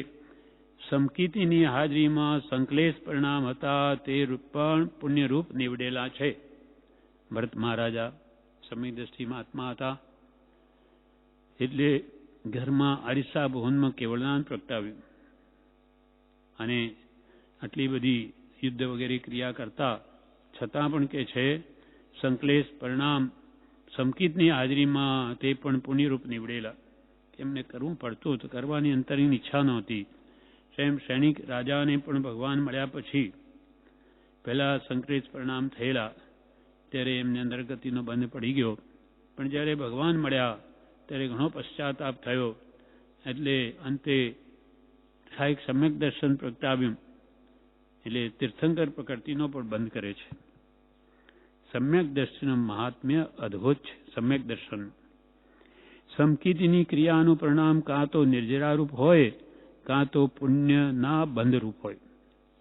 સમકિતીની હાજરીમાં સંકલેશ પરિણામ હતા, તે પણ પુણ્યરૂપ નીવડેલા છે. ભરત મહારાજા સમ્યક દ્રષ્ટિ મહાત્મા હતા, એટલે ઘરમાં અરીસા ભુવનમાં કેવળદાન પ્રગટાવ્યું અને આટલી બધી યુદ્ધ વગેરે ક્રિયા કરતા છતાં પણ કે છે સંકલેશ પરિણામ સમકિતની હાજરીમાં તે પણ પુણ્યરૂપ નીવડેલા. એમને કરવું પડતું તો કરવાની અંતરની ઈચ્છા નહોતી. તેમ સૈનિક રાજાને પણ ભગવાન મળ્યા પછી પહેલા સંકલેશ પરિણામ થયેલા ત્યારે એમને અંદરગતિનો બંધ પડી ગયો, પણ જ્યારે ભગવાન મળ્યા ત્યારે ઘણો પશ્ચાતાપ થયો, એટલે અંતે એક સમ્યક દર્શન પ્રગટાવ્યું. એટલે તીર્થંકર પ્રકૃતિનો પણ બંધ કરે છે. સમ્યક દર્શનનું મહાત્મ્ય અદ્ભુત છે. સમ્યક દર્શન સમકિતીની ક્રિયાનું પરિણામ કાં તો નિર્જરારૂપ હોય કાં તો પુણ્યના બંધરૂપ હોય.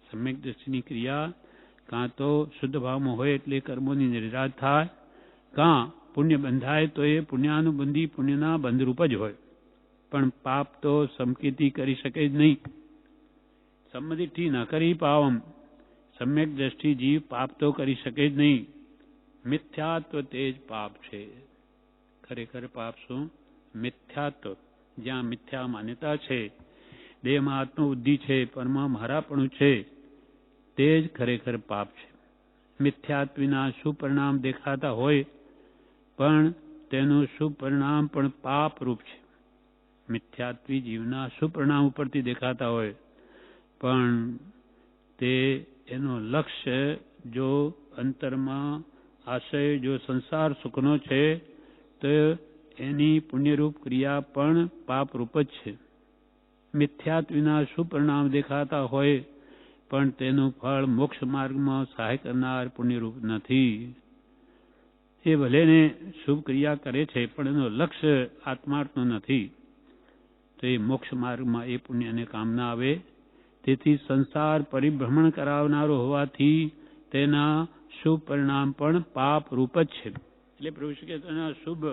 સમ્યક દર્શનની ક્રિયા કાં તો શુદ્ધ ભાવમાં હોય એટલે કર્મોની નિર્જાર થાય, કાં પુણ્ય બંધાય તો એ પુણ્યાનુબંધી પુણ્યના બંધરૂપ જ હોય. પણ પાપ તો સમકિતી કરી શકે જ નહીં. સંમતિથી ન કરી પાવમ, સમ્યક દ્રષ્ટિ જીવ પાપ તો કરી શકે જ નહીં. મિથ્યાત્વ તે જ પાપ છે. ખરેખર પાપ શું? મિથ્યાત્વ. જ્યાં મિથ્યા માન્યતા છે, દેહમાં આત્મબુદ્ધિ છે, પરમાં મારાપણું છે, તે જ ખરેખર પાપ છે. મિથ્યાત્વીના શુભ પરિણામ દેખાતા હોય પણ તેનું શુભ પરિણામ પણ પાપરૂપ છે. મિથ્યાત્વી જીવના શુભ પરિણામ ઉપરથી દેખાતા હોય પણ તે એનો લક્ષ્ય જો અંતરમાં આશય જો સંસાર સુખનો છે તો એની પુણ્યરૂપ ક્રિયા પણ પાપરૂપ જ છે. મિથ્યાત્વીના શુભ પરિણામ દેખાતા હોય પણ તેનું ફળ મોક્ષ માર્ગમાં સહાય કરનાર પુણ્યરૂપ નથી. એ ભલેને શુભ ક્રિયા કરે છે પણ એનો લક્ષ્ય આત્માર્થનો નથી, તો એ મોક્ષ માર્ગમાં એ પુણ્યને કામ ના આવે. તેથી સંસાર પરિભ્રમણ કરાવનારો હોવાથી તેના શુભ પરિણામ પણ પાપ રૂપ જ છે. એટલે પ્રભુ શ્રી કે તેના શુભ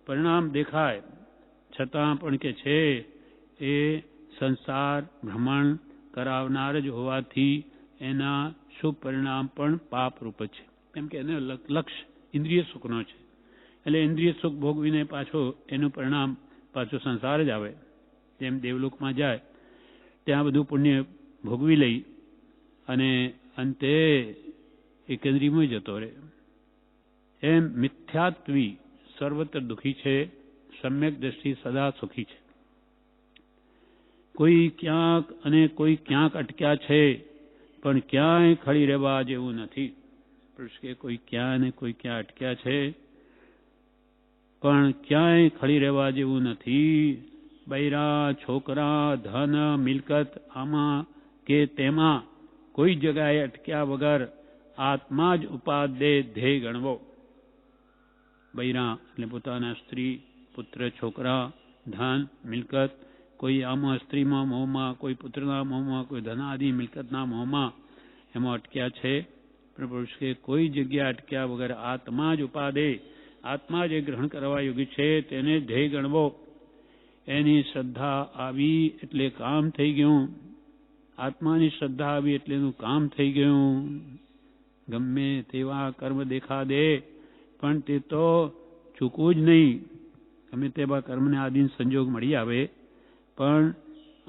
પરિણામ દેખાય છતાં પણ કે છે એ સંસાર ભ્રમણ કરાવનાર જ હોવાથી એના શુભ પરિણામ પણ પાપ રૂપ છે. કેમ કે એને લક્ષ્ય ઇન્દ્રિય સુખનો છે, એટલે ઇન્દ્રિય સુખ ભોગવીને પાછો એનું પરિણામ પાછો સંસાર જ આવે. જેમ દેવલોકમાં જાય ત્યાં બધું પુણ્ય ભોગવી લઈ અને અંતે એ કેન્દ્રીમાં જતો રહે. એમ મિથ્યાત્વી સર્વત્ર દુઃખી છે, સમ્યક દ્રષ્ટિ સદા સુખી છે. કોઈ ક્યાંક અને કોઈ ક્યાંક અટક્યા છે પણ ક્યાંય ખડી રહેવા જેવું નથી. કે કોઈ ક્યાં અને કોઈ ક્યાં અટક્યા છે પણ ક્યાંય ખડી રહેવા જેવું નથી. બૈરા, છોકરા, ધન, મિલકત આમાં કે તેમાં કોઈ જગાએ અટક્યા વગર આત્મા જ ઉપાદે ધ્યેય ગણવો. બૈરા એટલે પોતાના સ્ત્રી, પુત્ર, છોકરા, ધન, મિલકત, કોઈ આમાં સ્ત્રીમાં મોહમાં, કોઈ પુત્રના મોહમાં, કોઈ ધનાદિ મિલકતના મોહમાં એમાં અટક્યા છે. પણ કે કોઈ જગ્યા અટક્યા વગર આત્મા જ ઉપાદે, આત્મા જે ગ્રહણ કરવા યોગ્ય છે તેને ધ્યેય ગણવો. એની શ્રદ્ધા આવી એટલે કામ થઈ ગયું. આત્માની શ્રદ્ધા આવી એટલે એનું કામ થઈ ગયું. ગમે તેવા કર્મ દેખા દે પણ તે તો ચૂકવું જ નહીં. ગમે તેવા કર્મને આદિન સંજોગ મળી આવે પણ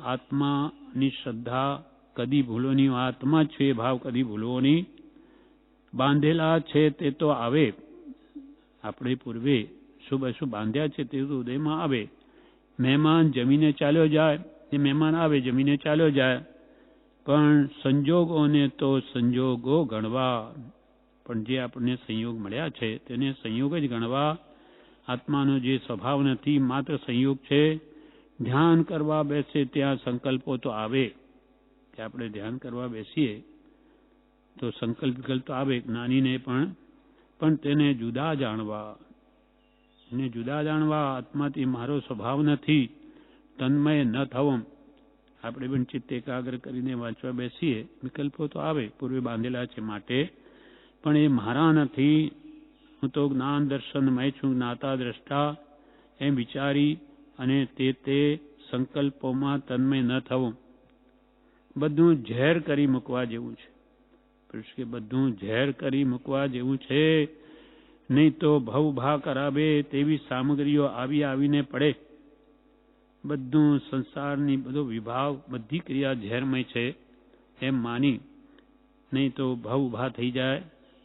આત્માની શ્રદ્ધા કદી ભૂલોની. આત્મા જ છે એ ભાવ કદી ભૂલવો નહીં. બાંધેલા છે તે તો આવે. આપણે પૂર્વે શુભ અશુભ બાંધ્યા છે તે તો ઉદયમાં આવે. મહેમાન જમીને ચાલ્યો જાય, એ મહેમાન આવે જમીને ચાલ્યો જાય, પણ સંજોગોને તો સંજોગો ગણવા. પણ જે આપણને સંયોગ મળ્યા છે તેને સંયોગ જ ગણવા. આત્માનો જે સ્વભાવ નથી, માત્ર સંયોગ છે. ધ્યાન કરવા બેસે ત્યાં સંકલ્પો તો આવે કે આપણે ધ્યાન કરવા બેસીએ તો સંકલ્પ વિકલ્પ તો આવે જ્ઞાનીને પણ તેને જુદા જાણવા, આત્માથી મારો સ્વભાવ નથી, તન્મય ન થવું. આપણે પણ ચિત્ત એકાગ્ર કરીને વાંચવા બેસીએ, વિકલ્પો તો આવે, પૂર્વે બાંધેલા છે માટે, પણ એ મારા નથી, હું તો જ્ઞાન દર્શનમય છું, જ્ઞાતા દ્રષ્ટા એમ વિચારી અને તે સંકલ્પોમાં તન્મય ન થવું. બધું ઝેર કરી મૂકવા જેવું છે. કે બધું ઝેર કરી મૂકવા જેવું છે, નહીં તો ભવભા કરાવે તેવી સામગ્રીઓ આવીને પડે. બધું સંસારની બધો વિભાવ, બધી ક્રિયા ઝેરમય છે એમ માની, નહીં તો ભવભા થઈ જાય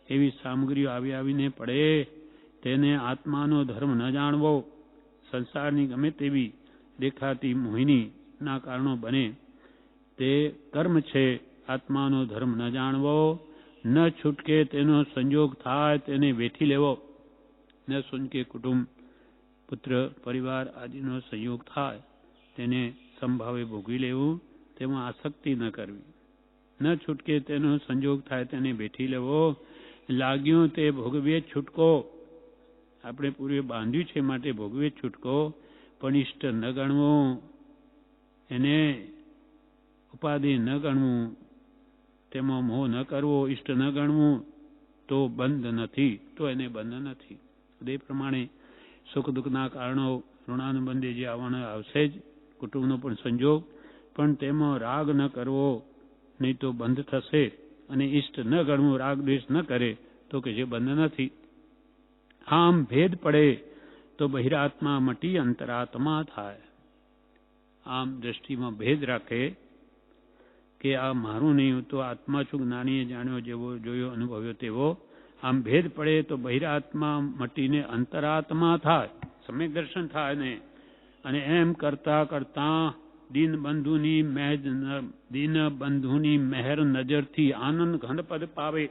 એવી સામગ્રીઓ આવીને પડે. તેને આત્માનો ધર્મ ન જાણવો, સંસારની ગમે તેવી દેખાતી મોહિનીના કારણો બને તે કર્મ છે. આત્માનો ધર્મ ન જાણવો, ન છૂટકે તેનો સંજોગ થાય તેને વેઠી લેવો. ન સુનકે કુટુંબ, પુત્ર, પરિવાર આદિનો સંયોગ થાય તેને સંભાવે ભોગવી લેવું, તેમાં આસક્તિ ન કરવી. ન છૂટકે તેનો સંજોગ થાય તેને વેઠી લેવો. લાગ્યું તે ભોગવીએ છૂટકો. આપણે પૂર્વે બાંધ્યું છે માટે ભોગવીએ છૂટકો, પણ ઇષ્ટ ન ગણવું, એને ઉપાધિ ન ગણવું, તેમાં મોહ ન કરવો, ઇષ્ટ ન ગણવું, તો બંધ નથી, તો એને બંધ નથી. એ પ્રમાણે સુખ દુઃખના કારણો ઋણાનુબંધે જે આવવાના આવશે જ, કુટુંબનો પણ સંજોગ, પણ તેમાં રાગ ન કરવો, નહીં તો બંધ થશે. અને ઇષ્ટ ન ગણવું, રાગ દ્વેષ ન કરે તો કે જે બંધ નથી. આમ ભેદ પડે તો બહિરાત્મા મટી અંતરાત્મા થાય. આમ દ્રષ્ટિમાં ભેદ રાખે કે આ મારું નહીં, હું તો આત્મા છું, જ્ઞાનીએ જાણ્યો, જેવો જોયો અનુભવ્યો તેવો. આમ ભેદ પડે તો બહિરાત્મા મટીને અંતરાત્મા થાય, સમ્યક દર્શન થાય ને. અને એમ કરતા કરતા દીનબંધુની મહેર નજરથી આનંદ ઘન પદ પાવે.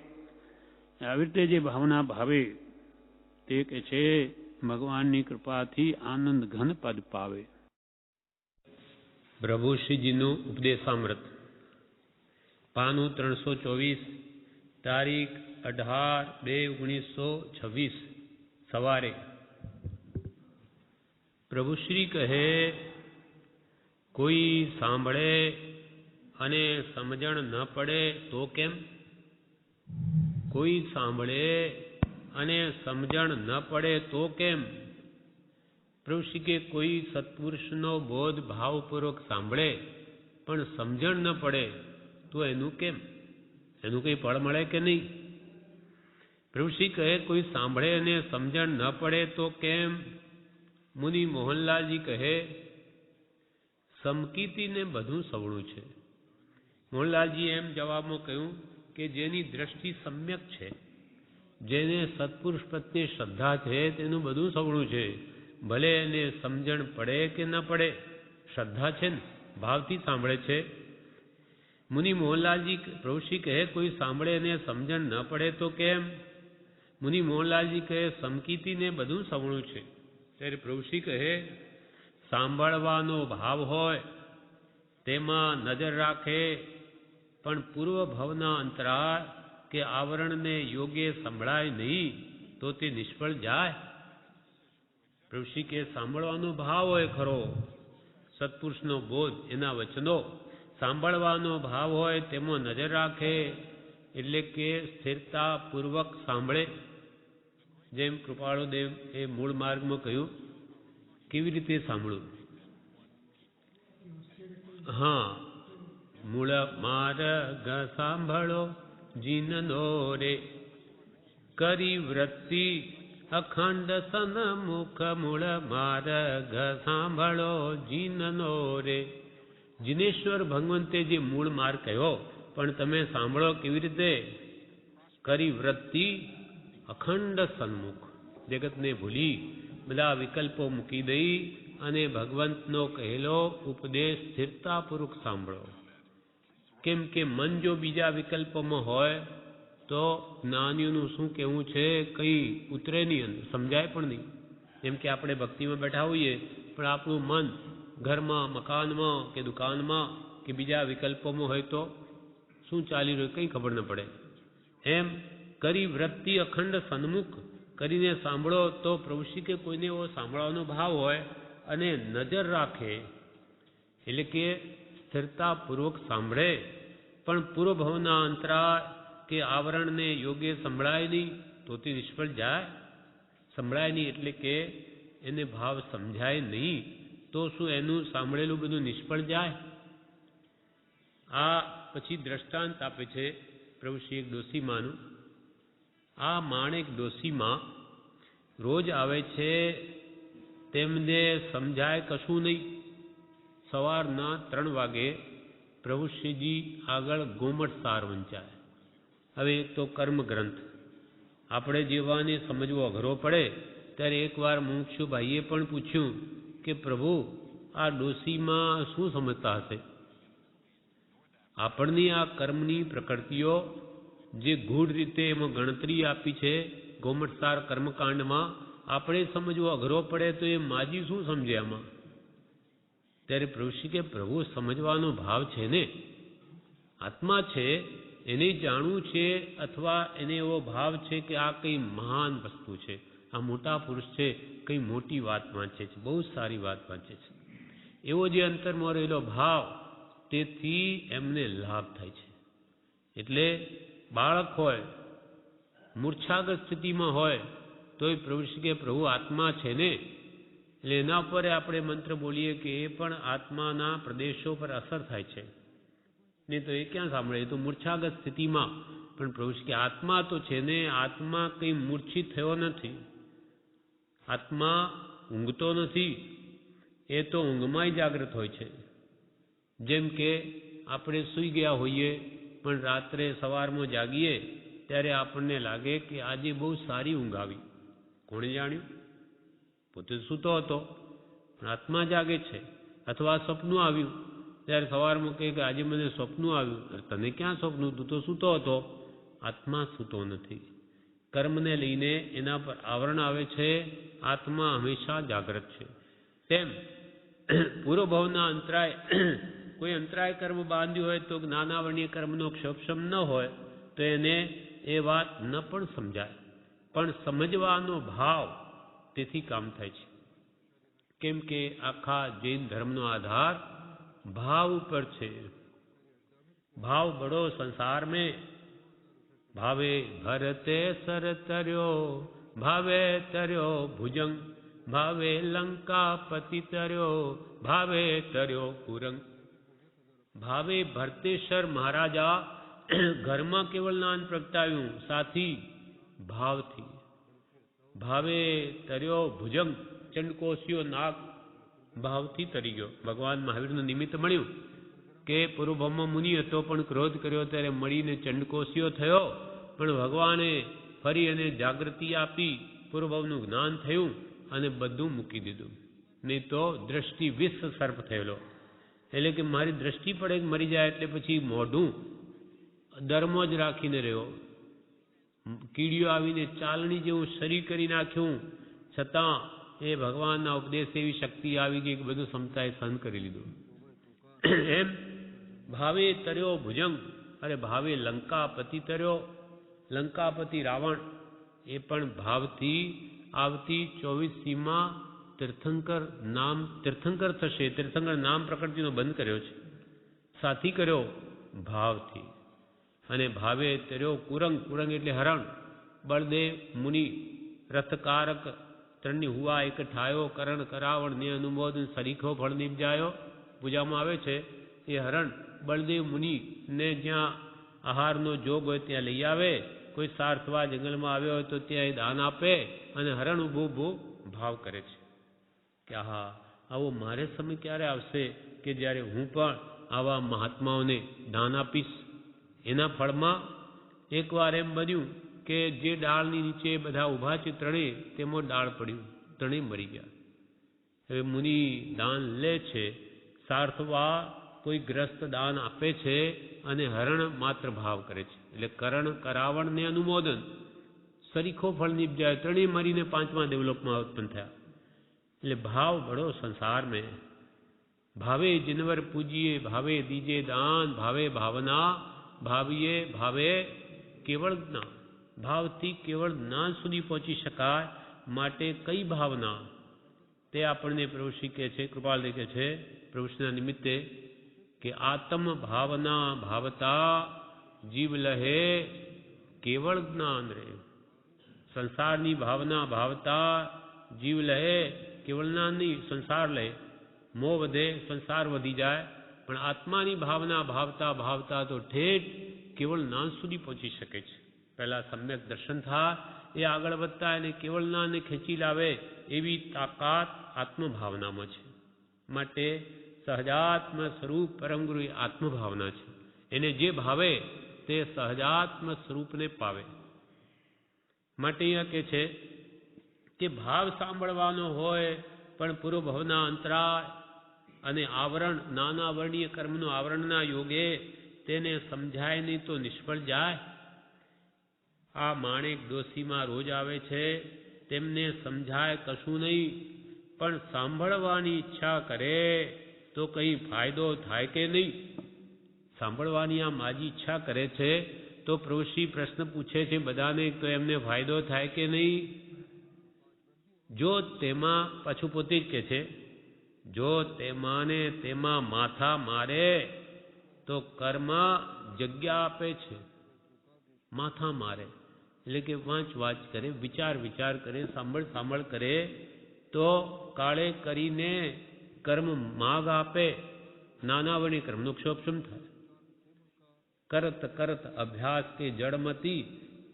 આવી રીતે જે ભાવના ભાવે તે કે છે ભગવાનની કૃપાથી આનંદ ઘન પદ પાવે. પ્રભુ શ્રીજીનું ઉપદેશામૃત, પાનું 324, તારીખ 18/2/1926, સવારે. પ્રભુશ્રી કહે, કોઈ સાંભળે અને સમજણ ન પડે તો કેમ? કોઈ સાંભળે અને સમજણ ન પડે તો કેમ? પ્રભુશ્રી કે કોઈ સત્પુરુષનો બોધ ભાવપૂર્વક સાંભળે પણ સમજણ ન પડે તો એનું કેમ? એનું કંઈ ફળ મળે કે નહીં? પ્રભુશ્રી કહે, કોઈ સાંભળે અને સમજણ ન પડે તો કેમ? મુનિ મોહનલાલજી કહે, સમકીતીને બધું સવળું છે. મોહનલાલજી એમ જવાબમાં કહ્યું કે જેની દ્રષ્ટિ સમ્યક છે, જેને સત્પુરુષ પ્રત્યે શ્રદ્ધા છે, તેનું બધું સવળું છે. ભલે એને સમજણ પડે કે ન પડે, શ્રદ્ધા છે ને, ભાવથી સાંભળે છે. મુનિ મોહનલાલજી પ્રભુશ્રી કહે, કોઈ સાંભળે અને સમજણ ન પડે તો કેમ? મુનિ મોહનલાલજી કહે, સમકીતીને બધું સવળું છે. ત્યારે પ્રભુશ્રી કહે, સાંભળવાનો ભાવ હોય તેમાં નજર રાખે, પણ પૂર્વ ભવના અંતરાળ કે આવરણને યોગ્ય સંભળાય નહીં તો તે નિષ્ફળ જાય. પ્રભુશ્રી કે સાંભળવાનો ભાવ હોય ખરો, સત્પુરુષનો બોધ, એના વચનો સાંભળવાનો ભાવ હોય તેમાં નજર રાખે, એટલે કે સ્થિરતાપૂર્વક સાંભળે. જેમ કૃપાળુદેવ એ મૂળ માર્ગમાં કહ્યું, કેવી રીતે સાંભળવું? હા, મૂળ માર્ગ સાંભળો જીનનો રે, કરી વૃત્તિ અખંડ સન્મુખ. મૂળ માર્ગ સાંભળો જીનનો રે. જીનેશ્વર ભગવંતે જે મૂળ માર્ગ કહ્યો, પણ તમે સાંભળો કેવી રીતે? કરી વૃત્તિ અખંડ સન્મુખ, જગતને ભૂલી બધા વિકલ્પો મૂકી દઈ અને ભગવંતનો કહેલો ઉપદેશ સ્થિરતાપૂર્વક સાંભળો. કેમ કે મન જો બીજા વિકલ્પોમાં હોય તો જ્ઞાનીઓનું શું કહેવું છે કંઈ ઉતરે નહીં, અંદર સમજાય પણ નહીં. જેમ કે આપણે ભક્તિમાં બેઠા હોઈએ પણ આપણું મન ઘરમાં, મકાનમાં કે દુકાનમાં કે બીજા વિકલ્પોમાં હોય તો શું ચાલી રહ્યું કંઈ ખબર ન પડે. એમ કરી વૃત્તિ અખંડ સન્મુખ કરીને સાંભળો તો પ્રભુશ્રી કે કોઈને એવો સાંભળવાનો ભાવ હોય અને નજર રાખે, એટલે કે સ્થિરતાપૂર્વક સાંભળે, પણ પૂર્વભવના અંતરાળ કે આવરણને યોગ્ય સંભળાય નહીં તો તે નિષ્ફળ જાય. સંભળાય નહીં એટલે કે એને ભાવ સમજાય નહીં તો શું એનું સાંભળેલું બધું નિષ્ફળ જાય? આ પછી દ્રષ્ટાંત આપે છે પ્રભુશ્રી એક ડોસીમાનું. આ માણેક ડોસીમાં રોજ આવે છે, તેમને સમજાય કશું નહીં. સવારના 3 વાગે પ્રભુશ્રીજી આગળ ગોમટ સાર વંચાય. હવે એક તો કર્મ ગ્રંથ આપણે જેવાને સમજવો અઘરો પડે ત્યારે એકવાર મુમુક્ષુ ભાઈએ પણ પૂછ્યું કે પ્રભુ આ ડોસીમાં શું સમજતા હશે? આપણની આ કર્મની પ્રકૃતિઓ જે ગૂઢ રીતે એમાં ગણતરી આપી છે ગોમટસાર કર્મકાંડમાં, આપણે સમજવો અઘરો પડે તો એ માજી શું સમજે આમાં? ત્યારે પ્રભુશ્રી કે પ્રભુ સમજવાનો ભાવ છે ને, આત્મા છે એને જાણવું છે, અથવા એને એવો ભાવ છે કે આ કંઈ મહાન વસ્તુ છે, આ મોટા પુરુષ છે, કંઈ મોટી વાત વાંચે છે, બહુ સારી વાત વાંચે છે, એવો જે અંતરમાં રહેલો ભાવ, તેથી એમને લાભ થાય છે. એટલે બાળક હોય મૂર્છાગત સ્થિતિમાં હોય તોય પ્રભુશ્રી કે પ્રભુ આત્મા છે ને, એટલે એના પર આપણે મંત્ર બોલીએ કે એ પણ આત્માના પ્રદેશો પર અસર થાય છે. નહીં તો એ ક્યાં સાંભળે? એ તો મૂર્છાગત સ્થિતિમાં. પણ પ્રભુશ્રી કે આત્મા તો છે ને, આત્મા કંઈ મૂર્છિત થયો નથી, આત્મા ઊંઘતો નથી, એ તો ઊંઘમાંય જાગૃત હોય છે. જેમ કે આપણે સૂઈ ગયા હોઈએ પણ રાત્રે સવારમાં જાગીએ ત્યારે આપણને લાગે કે આજે બહુ સારી ઊંઘ આવી. કોણે જાણ્યું? પોતે સૂતો હતો પણ આત્મા જાગે છે. અથવા સપનું આવ્યું ત્યારે સવારમાં કહે કે આજે મને સપનું આવ્યું. તને ક્યાં સપનું? તું તો સૂતો હતો. આત્મા સૂતો નથી. કર્મને લઈને એના પર આવરણ આવે છે, આત્મા હંમેશા જાગ્રત છે. તેમ પૂર્વભવના અંતરાય, કોઈ અંતરાય કર્મ બાંધ્યું હોય તો જ્ઞાનાવરણીય કર્મનો ક્ષોક્ષમ ન હોય તો એને એ વાત ન પણ સમજાય, પણ સમજવાનો ભાવ તેથી કામ થાય છે. કેમ કે આખા જૈન ધર્મનો આધાર ભાવ ઉપર છે. ભાવ બડો સંસાર મેં, ભાવે ભરતે સર તર્યો, ભાવે તર્યો ભુજંગ, ભાવે લંકાપતિ તર્યો, ભાવે તર્યો કુરંગ. ભાવે ભરતેશ્વર મહારાજા ઘરમાં કેવળ જ્ઞાન પ્રગટાવ્યું, સાથી ભાવથી. ભાવે તર્યો ભુજંગ, ચંડકોશિયો નાગ ભાવથી તરી ગયો. ભગવાન મહાવીરનું નિમિત્ત મળ્યું કે પૂર્વબ્રહ્મ મુનિ હતો પણ ક્રોધ કર્યો ત્યારે મળીને ચંડકોશિયો થયો, પણ ભગવાને ફરી એને જાગૃતિ આપી, પૂર્વભવનું જ્ઞાન થયું અને બધું મૂકી દીધું. નહીં તો દ્રષ્ટિ વિષ સર્પ થયેલો. એટલે કે મારી દ્રષ્ટિ પડે મરી જાય એટલે પછી મોઢું દરમો જ રાખીને રહ્યો. કીડીઓ આવીને ચાલણી જેવું શરીર કરી નાખ્યું, છતાં એ ભગવાનના ઉપદેશ એવી શક્તિ આવી ગઈ કે બધું સમતાએ સહન કરી લીધું. એમ ભાવે તર્યો ભુજંગ, અરે ભાવે લંકાપતિ તર્યો. લંકાપતિ રાવણ એ પણ ભાવથી આવતી 24સીમાં તીર્થંકર થશે. તીર્થંકર નામ પ્રકૃતિનો બંધ કર્યો છે, સાથી કર્યો ભાવથી. અને ભાવે તર્યો કુરંગ, કુરંગ એટલે હરણ. બળદેવ મુનિ રથકારક ત્રણની હુઆ એક ઠાયો, કરણ કરાવણ ને અનુમોદન સરીખો ફળ નિપજાયો. પૂજામાં આવે છે એ હરણ બળદેવ મુનિ ને જ્યાં આહારનો જોગ હોય ત્યાં લઈ આવે, કોઈ સારથવા જંગલમાં આવ્યો હોય તો ત્યાં એ દાન આપે, અને હરણ ઊભું ઊભું ભાવ કરે છે કે આહા, આવો મારે સમય ક્યારે આવશે કે જ્યારે હું પણ આવા મહાત્માઓને દાન આપીશ. એના ફળમાં એકવાર એમ બન્યું કે જે ડાળની નીચે બધા ઊભા છે ત્રણે, તેમાં ડાળ પડ્યું, ત્રણે મરી ગયા. હવે મુનિ દાન લે છે, સારથવા કોઈ ગ્રસ્ત દાન આપે છે, અને હરણ માત્ર ભાવ કરે છે. એટલે કરણ કરાવણ ને અનુમોદન સરીખો ફળ નિપજાય, ત્રણેય મરીને 5મા દેવલોકમાં ઉત્પન્ન થયા. એટલે ભાવ બડો સંસાર મેં. ભાવે जिनवर पूजिए, भावे दीजे दान, भावे भावना, भाविये भावे કેવળ જ્ઞાન, ભાવથી કેવળ જ્ઞાન સુધી પહોંચી શકાય. માટે કઈ ભાવના? તે આપણને પ્રભુશ્રી કહે છે, કૃપાલદેવ કહે છે પ્રભુશ્રીના નિમિત્તે કે આત્મ ભાવના ભાવતા જીવ લહે કેવળ જ્ઞાન રે. સંસારની ભાવના ભાવતા જીવ લહે કેવળ જ્ઞાન નહીં, સંસાર લે. મોહ વધે, સંસાર વધી જાય. પણ આત્માની ભાવના ભાવતા ભાવતા તો ઠેઠ કેવળ જ્ઞાન સુધી પહોંચી શકે છે. પહેલા સમ્યક દર્શન થાય, એ આગળ વધતા એને કેવળ જ્ઞાનને ખેંચી લાવે એવી તાકાત આત્મભાવનામાં છે. માટે સહજાત્મ સ્વરૂપ પરમગુરુ એ આત્મભાવના છે. એને જે ભાવે તે સહજાત્મ સ્વરૂપને પાવે. માટે અહીંયા કહે છે કે ભાવ સાંભળવાનો હોય પણ પૂર્વ ભવના અંતરાય અને આવરણ, નાના વર્ણીય કર્મનો આવરણના યોગે તેને સમજાય નહીં તો નિષ્ફળ જાય. આ માણેક ડોસીમાં રોજ આવે છે, તેમને સમજાય કશું નહીં, પણ સાંભળવાની ઈચ્છા કરે તો કંઈ ફાયદો થાય કે નહીં? સાંભળવાની આ માજી ઈચ્છા કરે છે તો પ્રભુશ્રી પ્રશ્ન પૂછે છે બધાને, તો એમને ફાયદો થાય કે નહીં? જો તેમાં, પાછું પોતે જ કહે છે, જો તેમાંને તેમાં માથા મારે તો કર્મ જગ્યા આપે છે. માથા મારે એટલે કે વાંચ કરે, વિચાર કરે, સાંભળ કરે તો કાળે કરીને કર્મ માગ આપે. નાના વણી કર્મનો ક્ષોભક્ષમ થાય. કરત અભ્યાસ કે જડમતી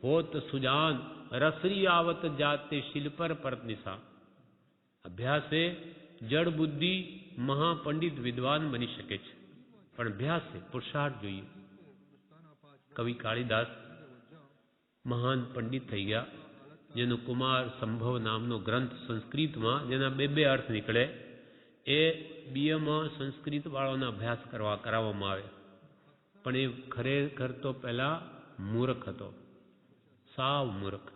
હોત સુજાન રસરી આવત જાતે શિલ પર પરત નિશા. અભ્યાસે જડ બુદ્ધિ મહાપંડિત વિદ્વાન બની શકે છે, પણ અભ્યાસે પુરુષાર્થ જોઈએ. કવિ કાળિદાસ મહાન પંડિત થઈ ગયા, જેનો કુમાર સંભવ નામનો ગ્રંથ સંસ્કૃતમાં, જેના બે અર્થ નીકળે, એ બીએમાં સંસ્કૃત વાળાનો અભ્યાસ કરાવવામાં આવે. પણ એ ખરેખર તો પહેલા મૂર્ખ હતો, સાવ મૂર્ખ.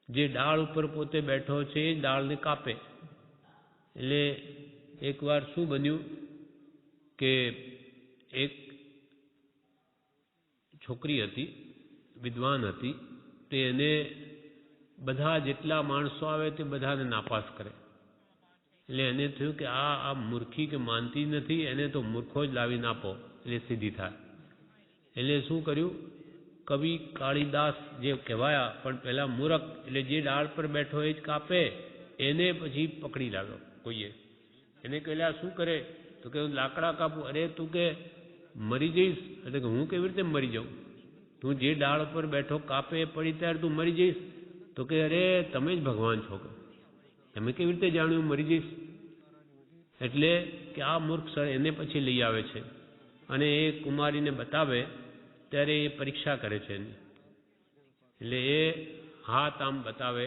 જે ડાળ ઉપર પોતે બેઠો છે એ ડાળને કાપે. એટલે એકવાર શું બન્યું કે એક છોકરી હતી, વિદ્વાન હતી, તે એને બધા જેટલા માણસો આવે તે બધાને નાપાસ કરે. એટલે એને થયું કે આ મૂર્ખી કે માનતી નથી, એને તો મૂર્ખો જ લાવીને આપો એટલે સીધી થાય. એટલે શું કર્યું, કવિ કાળિદાસ જે કહેવાયા પણ પહેલા મૂર્ખ, એટલે જે ડાળ પર બેઠો એ જ કાપે, એને પછી પકડી લાવ્યો કોઈએ. એને કહેલા શું કરે, તો કે હું લાકડા કાપું. અરે તું કે મરી જઈશ? એટલે કે હું કેવી રીતે મરી જાઉં? તું જે ડાળ પર બેઠો કાપે પડી ત્યારે તું મરી જઈશ? તો કે અરે તમે જ ભગવાન છો, કે તમે કેવી રીતે જાણ્યું મરી જઈશ? એટલે કે આ મૂર્ખ સર એને પછી લઈ આવે છે અને એ કુમારીને બતાવે ત્યારે એ પરીક્ષા કરે છે એની. એટલે એ હાથ આમ બતાવે,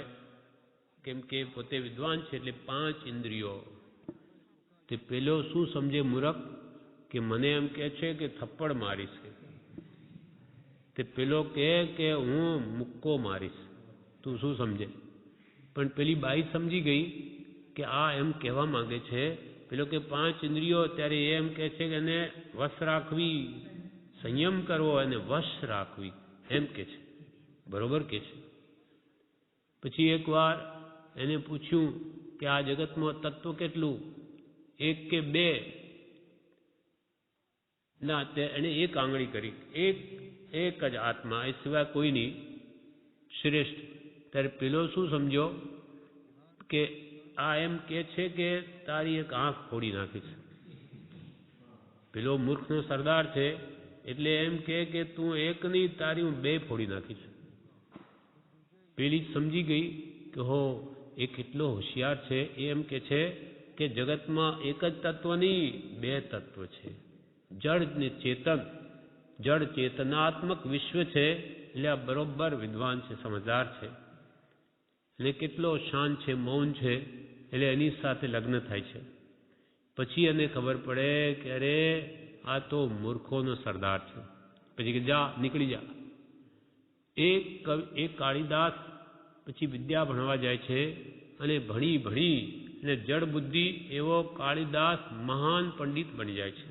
કેમ કે પોતે વિદ્વાન છે એટલે 5 ઇન્દ્રિયો. તે પેલો શું સમજે મૂર્ખ, કે મને એમ કહે છે કે થપ્પડ મારીશ, તે પેલો કહે કે હું મુક્કો મારીશ. તું શું સમજે? પણ પેલી બાઈ સમજી ગઈ કે આ એમ કહેવા માંગે છે, પેલો કે 5 ઇન્દ્રિયો, ત્યારે એ એમ કહે છે કે એને વશ રાખવી, સંયમ કરવો અને વશ રાખવી, એમ કે છે. બરોબર કે છે. પછી એકવાર એને પૂછ્યું કે આ જગતમાં તત્વ કેટલું, 1 કે 2? ના, એને એક આંગળી કરી, એક જ આત્મા, એ સિવાય કોઈ નહીં, શ્રેષ્ઠ. ત્યારે પેલો શું સમજો કે આ એમ કે છે કે તારી એક આંખ ફોડી નાખી છે. પેલો મૂર્ખનો સરદાર છે એટલે એમ કે તું એક નહીં, તારી હું 2 ફોડી નાખી છે. પેલી સમજી ગઈ કે હો એ કેટલો હોશિયાર છે. એ એમ કે છે કે જગતમાં એક જ તત્વ નહીં, 2 તત્વ છે, જડ ને ચેતન. જડ ચેતનાત્મક વિશ્વ છે. એટલે આ બરોબર વિદ્વાન છે, સમજદાર છે. એટલે કેટલો શાંત છે, મૌન છે. એટલે એની સાથે લગ્ન થાય છે. પછી એને ખબર પડે કે અરે આ તો મૂર્ખોનો સરદાર છે. પછી કે જા, નીકળી જા. એક કાળિદાસ પછી વિદ્યા ભણવા જાય છે અને ભણી અને જડ બુદ્ધિ એવો કાળિદાસ મહાન પંડિત બની જાય છે.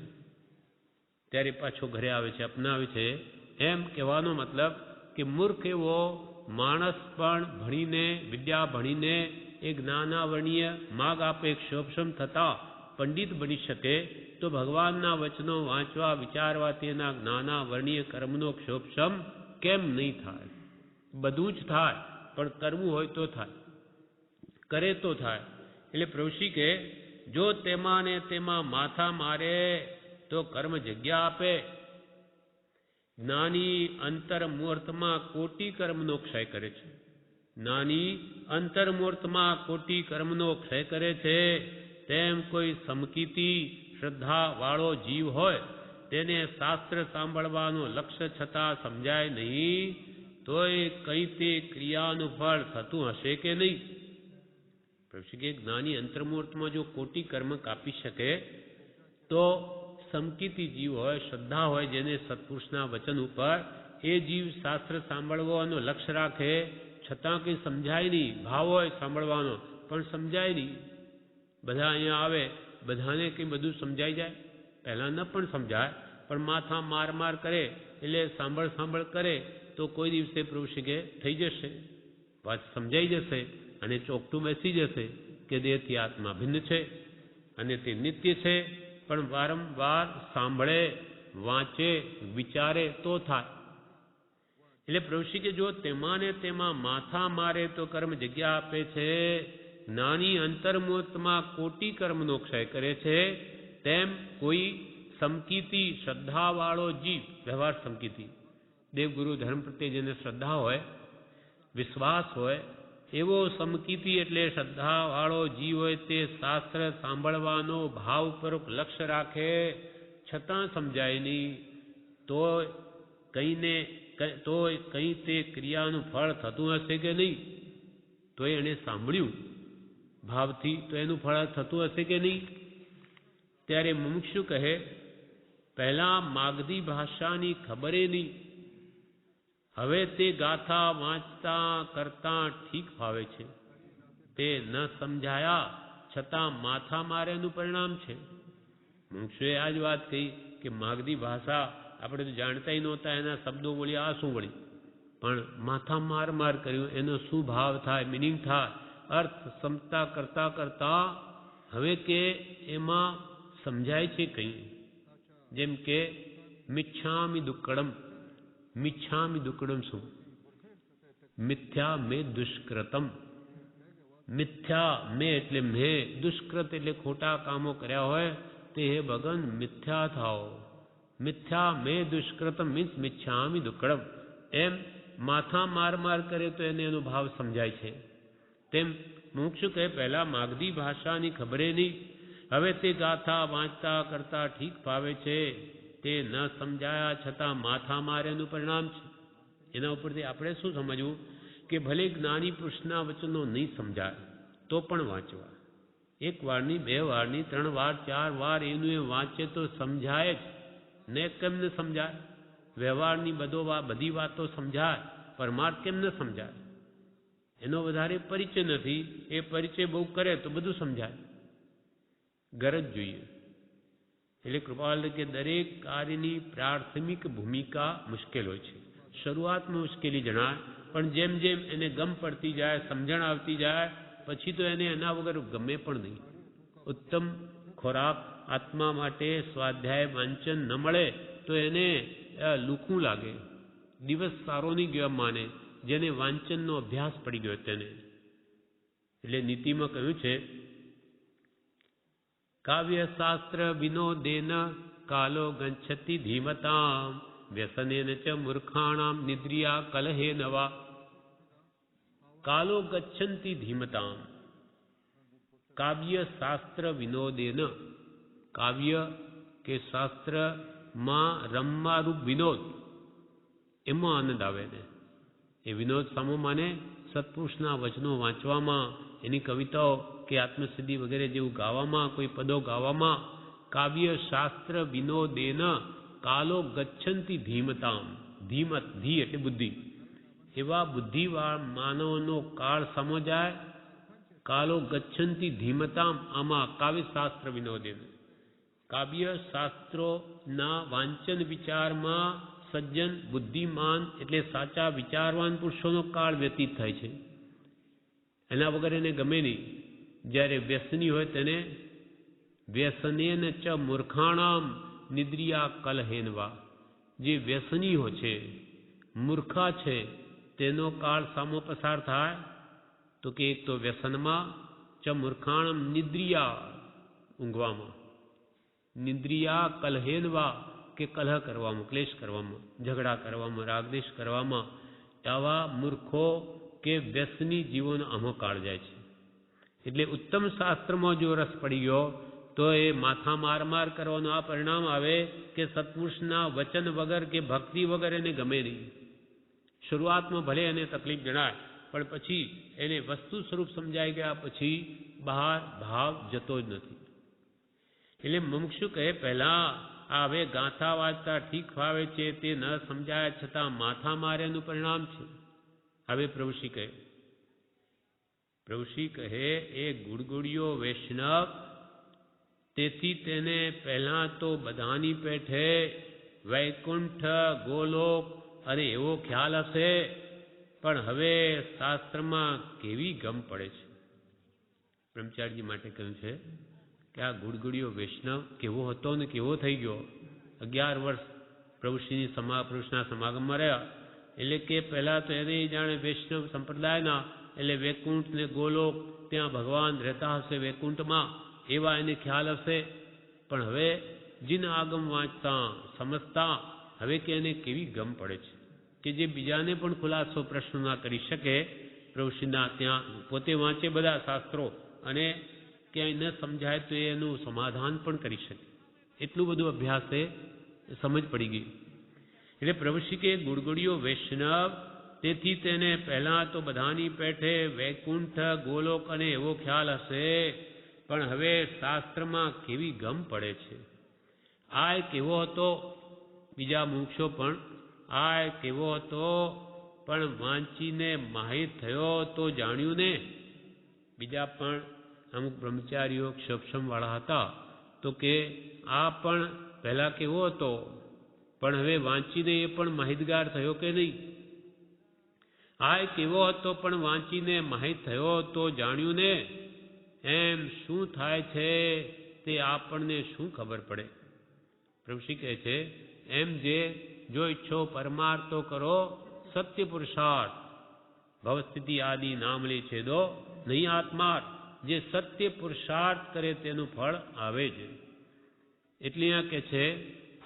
ત્યારે પાછો ઘરે આવે છે, અપનાવે છે. એમ કહેવાનો મતલબ કે મૂર્ખ એવો માણસ પણ ભણીને, વિદ્યા ભણીને એ જ્ઞાનાવર્ણીય માગ આપે ક્ષોભક્ષમ થતા પંડિત બની શકે, તો ભગવાનના વચનો વાંચવા વિચારવા તેના જ્ઞાનાવર્ણીય કર્મનો ક્ષોભક્ષમ કેમ નહીં થાય? બધું જ થાય, પણ કરવું હોય તો થાય, કરે તો થાય. એટલે પ્રભુશ્રી કે જો તેમાં ને તેમાં માથા મારે તો કર્મ જગ્યા આપે. જ્ઞાની અંતરમુહૂર્તમાં કોટી કર્મનો ક્ષય કરે છે. જ્ઞાની અંતરમુહૂર્તમાં કોટી કર્મનો ક્ષય કરે છે. તેમ કોઈ સમકીતી શ્રદ્ધા વાળો જીવ હોય, તેને શાસ્ત્ર સાંભળવાનું લક્ષ્ય છતાં સમજાય નહીં, તોય કઈ તે ક્રિયાનું ફળ થતું હશે કે નહીં? પ્રભુ કે જ્ઞાની અંતર્મુહૂર્તમાં જો કોટી કર્મ કાપી શકે, તો સમકીતી જીવ હોય, શ્રદ્ધા હોય જેને સત્પુરુષના વચન ઉપર, એ જીવ શાસ્ત્ર સાંભળવાનો લક્ષ્ય રાખે, છતાં કંઈ સમજાય નહીં. ભાવ હોય સાંભળવાનો પણ સમજાય નહીં. બધા અહીંયા આવે, બધાને કંઈ બધું સમજાઈ જાય? પહેલાં ન પણ સમજાય, પણ માથા માર માર કરે એટલે સાંભળ કરે તો કોઈ દિવસે પ્રભુ કે થઈ જશે, વાત સમજાઈ જશે અને ચોકટું બેસી જશે કે દેહથી આત્મા ભિન્ન છે અને તે નિત્ય છે. પણ વારંવાર સાંભળે, વાંચે, વિચારે તો થાય. એટલે પ્રભુ કે જો તેમાં ને તેમાં માથા મારે તો કર્મ જગ્યા આપે છે. નાની અંતર્મુહૂર્તમાં કોટી કર્મનો ક્ષય કરે છે. તેમ કોઈ સમકીતી શ્રદ્ધાવાળો જીવ, વ્યવહાર સમકીતી, દેવગુરુ ધર્મ પ્રત્યે જેને શ્રદ્ધા હોય, વિશ્વાસ હોય, એવો સમકીતી એટલે શ્રદ્ધાવાળો જીવ હોય, તે શાસ્ત્ર સાંભળવાનો ભાવપૂર્વક લક્ષ્ય રાખે, છતાં સમજાય નહીં, તોય કંઈ તે ક્રિયાનું ફળ થતું હશે કે નહીં? તોય એણે સાંભળ્યું ભાવથી, તો એનું ફળ થતું હશે કે નહીં? ત્યારે મુમુક્ષુ કહે, પહેલા માગધી ભાષાની ખબરે નહીં, હવે તે ગાથા વાંચતા કરતા ઠીક ફાવે છે. તે ન સમજાયા છતાં માથા મારેનું પરિણામ છે. મુમુક્ષુએ આ જ વાત કહી કે માગધી ભાષા આપણે તો જાણતા નહોતા, એના શબ્દો બોલ્યા, આ શું વળી? પણ માથા માર માર કર્યું, એનો શું ભાવ થાય, મિનિંગ થાય, અર્થ સમજતા કરતા હવે કે એમાં સમજાય છે કંઈ. જેમ કે મિચ્છામી દુક્કડમ. મિચ્છામી દુક્કડમ શું? મિથ્યા મે દુષ્કૃતમ. મિથ્યા મે એટલે મેં, દુષ્કૃત એટલે ખોટા કામો કર્યા હોય તે હે ભગવાન મિથ્યા થાઓ. મિથ્યા મે દુષ્કૃતમ મીન્સ મિચ્છામી દુક્કડમ. એમ માથા માર માર કરે તો એને એનો ભાવ સમજાય છે. તેમ મુમુક્ષુ કહે, પહેલા માગધી ભાષાની ખબરે નહીં, હવે તે ગાથા વાંચતા કરતા ઠીક ફાવે છે. તે ન સમજાયા છતાં માથા મારેનું પરિણામ છે. એના ઉપરથી આપણે શું સમજવું કે ભલે જ્ઞાની પુરુષના વચનો નહીં સમજાય તો પણ વાંચવા. એક વારની, બે વારની, 3 વાર, 4 વાર એનું એ વાંચે તો સમજાય જ ને. કેમ ન સમજાય? વ્યવહારની બધી વાતો સમજાય, પરમાર્થ કેમ ન સમજાય? એનો વધારે પરિચય નથી, એ પરિચય બહુ કરે તો બધું સમજાય. ગરજ જોઈએ. એટલે કૃપાલ કે દરેક કાર્યની પ્રાથમિક ભૂમિકા મુશ્કેલ હોય છે. શરૂઆતમાં મુશ્કેલી જણાય, પણ જેમ જેમ એને ગમ પડતી જાય, સમજણ આવતી જાય, પછી તો એને એના વગર ગમે પણ નહીં. ઉત્તમ ખોરાક આત્મા માટે સ્વાધ્યાય વાંચન ન મળે તો એને લુખું લાગે, દિવસ સારો નહીં ગયો માને, જેને વાંચનનો અભ્યાસ પડી ગયો તેને. એટલે નીતિમાં કહ્યું છે, કાવ્ય શાસ્ત્ર વિનોદેન કાલો ગચ્છતિ ધીમતામ વ્યસનેન ચ મૂર્ખાણામ નિદ્રિયા કલહે નવા. કાલો ગચ્છન્તિ ધીમતામ. કાવ્ય શાસ્ત્ર વિનોદેન. કાવ્ય કે શાસ્ત્રમાં રમવારૂપ વિનોદ, એમાં આનંદ આવે ને. એ વિનોદ સામો માને સત્પુરુષના વચનો વાંચવામાં, એની કવિતાઓ કે આત્મસિદ્ધિ વગેરે જેવું ગાવામાં, કોઈ પદો ગાવામાં. કાવ્ય શાસ્ત્ર વિનોદેન કાલો ગચ્છન્તિ ધીમતામ. ધીમત, ધી એટલે બુદ્ધિ. એવા બુદ્ધિવાળ માનવનો કાળ સમો જાય. કાલો ગચ્છન્તિ ધીમતામ, આમાં કાવ્ય શાસ્ત્ર વિનોદેન. કાવ્ય શાસ્ત્રોના વાંચન વિચારમાં સજ્જન, બુદ્ધિમાન એટલે સાચા વિચારવાન પુરુષોનો કાળ વ્યતીત થાય છે. એના વગર એને ગમે નહીં. જ્યારે વ્યસની હોય તેને વ્યસનેન ચ મૂર્ખાણામ નિદ્રિયા કલહેનવા. જે વ્યસનીઓ છે, મૂર્ખા છે, તેનો કાળ સામો પસાર થાય તો કે એક તો વ્યસનમાં, ચ મૂર્ખાણમ નિદ્રિયા ઊંઘવામાં, નિદ્રિયા કલહેનવા કે કલહ કરવામાં, ક્લેશ કરવામાં, ઝઘડા કરવામાં, રાગદેશ કરવામાં, આવા મૂર્ખો કે વ્યસની જીવોનો આમો કાળ જાય છે. એટલે ઉત્તમ શાસ્ત્રમાં જો રસ પડી ગયો તો એ માથા માર કરવાનું આ પરિણામ આવે કે સત્પુરુષના વચન વગર કે ભક્તિ વગર એને ગમે નહીં. શરૂઆતમાં ભલે એને તકલીફ જણાય, પણ પછી એને વસ્તુ સ્વરૂપ સમજાઈ ગયા પછી બહાર ભાવ જતો જ નથી. એટલે મુમુક્ષુ કહે પહેલા આ હવે ગાથા વાંચતા ઠીક ફાવે છે તે ન સમજાય છતાં માથા માર્યાનું પરિણામ છે. હવે પ્રભુશ્રી કહે એ ગુડગુડિયો વૈષ્ણવ, તેથી તેને પહેલા તો બધાની પેઠે વૈકુંઠ, ગોલોક અને એવો ખ્યાલ હશે, પણ હવે શાસ્ત્રમાં કેવી ગમ પડે છે. બ્રહ્મચારીજી માટે કહ્યું છે કે આ ગુડગુડિયો વૈષ્ણવ કેવો હતો ને કેવો થઈ ગયો. 11 વર્ષ પ્રભુશ્રીના સમાગમમાં રહ્યા એટલે કે પહેલા તો એને જાણે વૈષ્ણવ સંપ્રદાયના એટલે વૈકુંઠ ને ગોલોક ત્યાં ભગવાન રહેતા હશે વૈકુંઠમાં, એવા એને ખ્યાલ હશે. પણ હવે જીન આગમ વાંચતા સમજતા હવે કે એને કેવી ગમ પડે છે કે જે બીજાને પણ ખુલાસો પ્રશ્ન ના કરી શકે, પ્રભુશ્રીના ત્યાં પોતે વાંચે બધા શાસ્ત્રો અને ક્યાંય ન સમજાય તો એનું સમાધાન પણ કરી શકે, એટલું બધું અભ્યાસે સમજ પડી ગઈ. એટલે પ્રભુશ્રી કે ગુડગુડિયો વૈષ્ણવ, તેથી તેને પહેલા તો બધાની પેઠે વૈકુંઠ, ગોલોક અને એવો ખ્યાલ હશે, પણ હવે શાસ્ત્રમાં કેવી ગમ પડે છે. આ કેવો હતો, બીજા મોક્ષો પણ આ કેવો હતો, પણ વાંચીને માહિત થયો તો જાણ્યું ને. બીજા પણ અમુક બ્રહ્મચારીઓ સક્ષમ વાળા હતા તો કે આ પણ પહેલા કેવો હતો, પણ હવે વાંચીને એ પણ માહિતગાર થયો કે નહીં. આ કેવો હતો પણ વાંચીને માહિત થયો તો જાણ્યું ને. એમ શું થાય છે તે આપણને શું ખબર પડે. પ્રભુશ્રી કહે છે એમ જે જો ઈચ્છો પરમાર્થ તો કરો સત્ય પુરુષાર્થ, ભવસ્થિતિ આદિ નામ લે છેદો નહીં આત્માર્થ. જે સત્ય પુરુષાર્થ કરે તેનું ફળ આવે છે. એટલે અહીંયા કે છે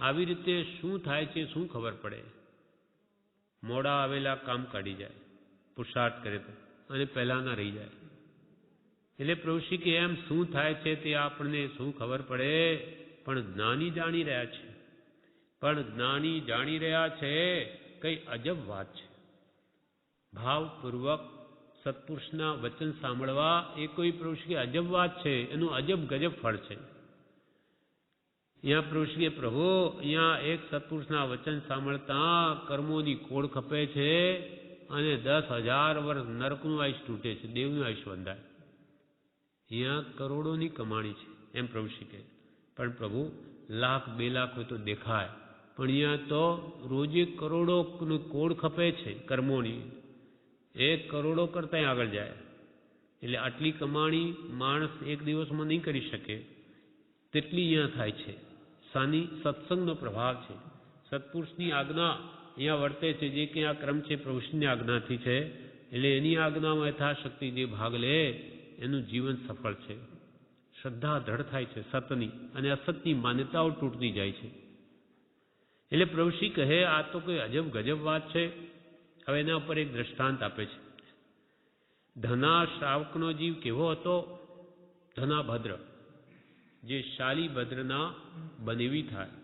આવી રીતે શું થાય છે શું ખબર પડે. મોડા આવેલા કામ કાઢી જાય પુરુષાર્થ કરે તો, અને પહેલાના રહી જાય. એટલે પ્રભુશ્રી કે એમ શું થાય છે તે આપણને શું ખબર પડે. પણ જ્ઞાની જાણી રહ્યા છે, પણ જ્ઞાની જાણી રહ્યા છે કઈ અજબ વાત છે. ભાવપૂર્વક સત્પુરુષના વચન સાંભળવા એ કોઈ પ્રભુશ્રી અજબ વાત છે, એનું અજબ ગજબ ફળ છે. અહીંયા પ્રભુશ્રી પ્રભુ અહીંયા એક સત્પુરુષના વચન સાંભળતા કર્મોની કોડ ખપે છે અને 10,000 વર્ષ નરકનું આયુષ તૂટે છે, દેવનું આયુષ બંધાય. અહીંયા કરોડોની કમાણી છે એમ પ્રભુશ્રી કહે. પણ પ્રભુ 1,00,000 2 લાખ હોય તો દેખાય, પણ અહીંયા તો રોજે કરોડોનું કોડ ખપે છે કર્મોની, 1 કરોડો કરતાં આગળ જાય. એટલે આટલી કમાણી માણસ એક દિવસમાં નહીં કરી શકે તેટલી અહીંયા થાય છે. સાની સત્સંગનો પ્રભાવ છે, સત્પુરુષની આજ્ઞા અહીંયા વર્તે છે. જે કંઈ આ ક્રમ છે પ્રભુશ્રીની આજ્ઞાથી છે, એટલે એની આજ્ઞામાં યથાશક્તિ જે ભાગ લે એનું જીવન સફળ છે. શ્રદ્ધા દ્રઢ થાય છે સતની, અને અસતની માન્યતાઓ તૂટતી જાય છે. એટલે પ્રભુશ્રી કહે આ તો કોઈ અજબ ગજબ વાત છે. હવે એના ઉપર એક દ્રષ્ટાંત આપે છે. ધના શ્રાવકનો જીવ કેવો હતો. ધના ભદ્ર, જે શાલી ભદ્રના બનેવી થાય.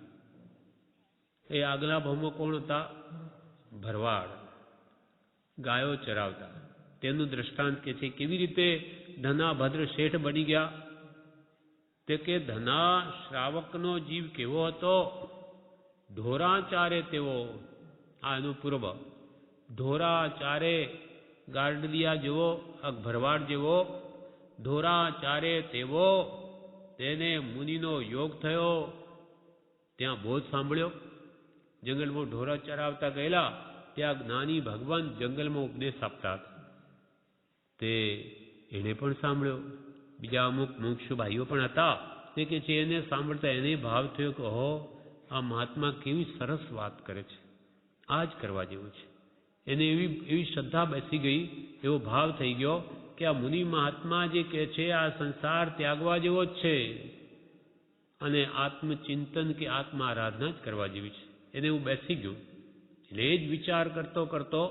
એ આગલા ભાવમાં કોણ હતા. ભરવાડ, ગાયો ચરાવતા. તેનું દ્રષ્ટાંત કે છે કેવી રીતે ધના ભદ્ર શેઠ બની ગયા. તે કે ધના શ્રાવકનો જીવ કેવો હતો. ઢોરા ચારે તેવો. આ એનું પૂર્વ. ઢોરા ચારે ગાર્ડલિયા જેવો, ભરવાડ જેવો. ઢોરા ચારે તેવો. તેને મુનિનો યોગ થયો, ત્યાં બોધ સાંભળ્યો. જંગલમાં ઢોરા ચરાવતા ગયેલા, ત્યાં જ્ઞાની ભગવાન જંગલમાં ઉપદેશ આપતા હતા. તે એણે પણ સાંભળ્યો. બીજા અમુક મુમુક્ષુ ભાઈઓ પણ હતા. તે કે છે એને સાંભળતા એને ભાવ થયો કે ઓહો, આ મહાત્મા કેવી સરસ વાત કરે છે, આ જ કરવા જેવું છે. એને એવી શ્રદ્ધા બેસી ગઈ, એવો ભાવ થઈ ગયો કે આ મુનિ મહાત્મા જે કહે છે આ સંસાર ત્યાગવા જેવો જ છે અને આત્મચિંતન કે આત્મ આરાધના જ કરવા જેવી છે. એને હું બેસી ગયું. એટલે એ જ વિચાર કરતો કરતો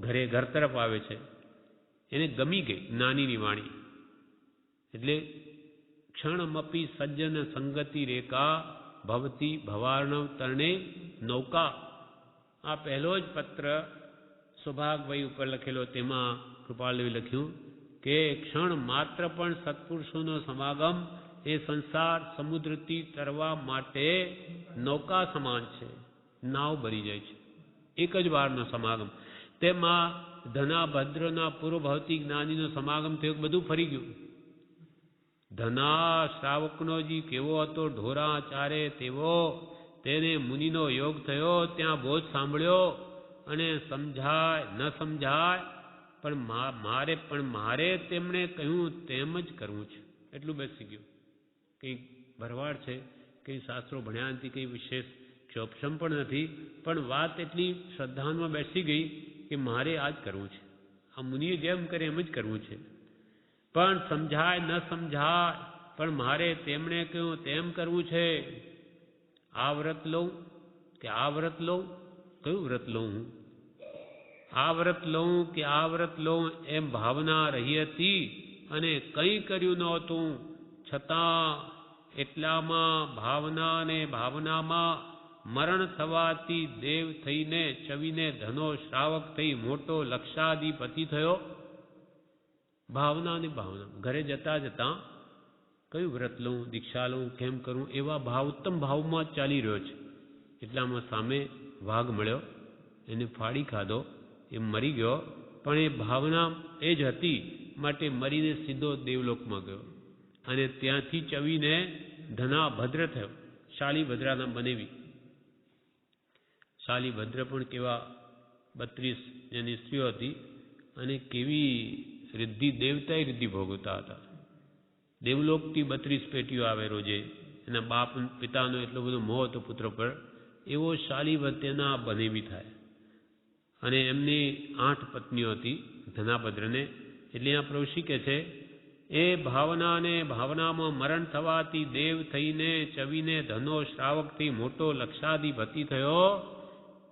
ઘર તરફ આવે છે. એને ગમી ગઈ જ્ઞાનીની વાણી. એટલે ક્ષણમપી સજ્જન સંગતિ રેકા ભવતી ભવાર્ણવ તરણે નૌકા. આ પહેલો જ પત્ર સૌભાગભાઈ ઉપર લખેલો. તેમાં કૃપાલદેવે લખ્યું કે ક્ષણ માત્ર પણ સત્પુરુષોનો સમાગમ એ સંસાર સમુદ્રથી તરવા માટે નૌકા સમાન છે. નાવ ભરી જાય છે એક જ વારનો સમાગમ. તેમાં ધના ભદ્રના પૂર્વ ભૌતિક જ્ઞાનીનો સમાગમ થયો, બધું ફરી ગયું. ધના શ્રાવકનો જી કેવો હતો, ઢોરા ચારે તેવો. તેને મુનિનો યોગ થયો, ત્યાં બોધ સાંભળ્યો અને સમજાય ન સમજાય પણ મારે તેમણે કહ્યું તેમ જ કરવું છે. એટલું બેસી ગયું. કંઈ ભરવાડ છે, કંઈ શાસ્ત્રો ભણ્યા નથી, કંઈ વિશેષ ક્ષોભક્ષમ પણ નથી, પણ વાત એટલી શ્રદ્ધામાં બેસી ગઈ કે મારે આ જ કરવું છે. આ મુનિએ જેમ કરે એમ જ કરવું છે. પણ સમજાય ન સમજાય પણ મારે તેમણે કહ્યું તેમ કરવું છે. આ વ્રત લઉં કે આ વ્રત લઉં, કયું વ્રત લઉં હું? આ વ્રત લઉં કે આ વ્રત લઉં એમ ભાવના રહી હતી અને કંઈ કર્યું નહોતું. છતાં એટલામાં ભાવના ને ભાવનામાં મરણ થવાથી દેવ થઈને ચવીને ધનો શ્રાવક થઈ મોટો લક્ષાધિપતિ થયો. ભાવના ને ભાવના ઘરે જતા જતા કયું વ્રત લઉં, દીક્ષા લઉં, કેમ કરું, એવા ભાવ ઉત્તમ ભાવમાં જ ચાલી રહ્યો છે. એટલામાં સામે વાઘ મળ્યો, એને ફાડી ખાધો, એ મરી ગયો. પણ એ ભાવના એ જ હતી માટે મરીને સીધો દેવલોકમાં ગયો અને ત્યાંથી ચવીને ધના ભદ્ર થયો. શાલીભદ્રાના બનેવી. શાલીભદ્ર પણ કેવા 32 જેની સ્ત્રીઓ હતી અને કેવી રિદ્ધિ, દેવતાએ રિદ્ધિ ભોગવતા હતા. દેવલોકથી 32 પેટીઓ આવે રોજે. એના બાપ પિતાનો એટલો બધો મોહ હતો પુત્ર પર, એવો શાલીભદ્રના બનેવી થાય. અને એમની 8 પત્નીઓ હતી ધનાભદ્રને. એટલે આ પ્રભુ કહે છે એ ભાવનાને ભાવનામાં મરણ થવાથી દેવ થઈને ચવીને ધનો શ્રાવકથી મોટો લક્ષાધિપતિ થયો.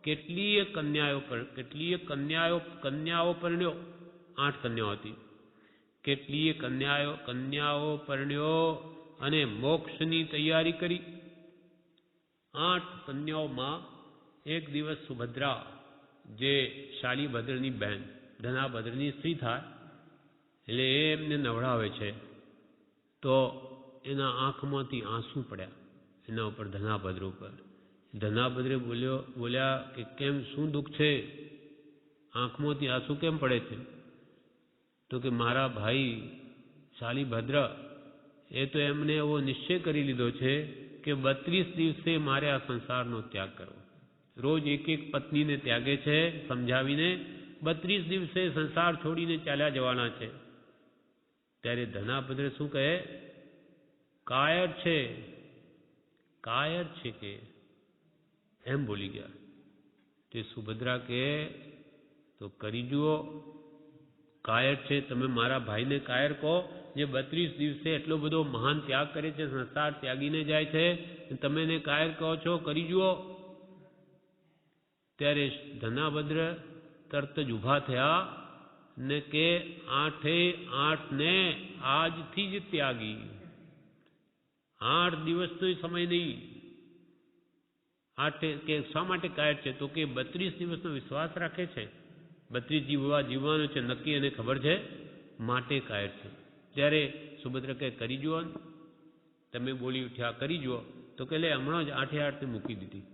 કેટલીય કન્યાઓ પરણ્યો. 8 કન્યાઓ હતી. કેટલીય કન્યાઓ પરણ્યો અને મોક્ષની તૈયારી કરી. 8 કન્યાઓમાં એક દિવસ સુભદ્રા, જે શાલીભદ્રની બહેન, ધનાભદ્રની સ્ત્રી થાય, એટલે એ એમને નવડાવે છે તો એના આંખમાંથી આંસુ પડ્યા એના ઉપર, ધનાભદ્ર ઉપર. ધનાભદ્રે બોલ્યા કે કેમ, શું દુઃખ છે, આંખમાંથી આંસુ કેમ પડે છે? તો કે મારા ભાઈ શાલીભદ્ર એ તો એમને એવો નિશ્ચય કરી લીધો છે કે 32 દિવસે મારે આ સંસારનો ત્યાગ કરવો. રોજ એક પત્નીને ત્યાગે છે સમજાવીને. 32 દિવસે સંસાર છોડીને ચાલ્યા જવાના છે. ત્યારે ધનાભદ્ર શું કહે? કાયર છે કે એમ બોલી ગયા. તે સુભદ્રા કહે તો કરી જુઓ. કાયર છે, તમે મારા ભાઈને કાયર કહો, જે 32 દિવસે એટલો બધો મહાન ત્યાગ કરે છે, સંસાર ત્યાગીને જાય છે, તમે એને કાયર કહો છો, કરી જુઓ. ત્યારે ધનાભદ્ર તરત જ ઊભા થયા ને કે 8 ને આજથી જ ત્યાગી. 8 દિવસનો સમય નહીં. 8 કે શા માટે કાયર છે? તો કે 32 દિવસનો વિશ્વાસ રાખે છે, 32 જીવવાનો છે નક્કી, એને ખબર છે, માટે કાયર છે. ત્યારે સુભદ્રા કહે કરી જુઓ. તમે બોલી ઉઠ્યા કરી જુઓ. તો કે લે હમણાં જ 8 મૂકી દીધી.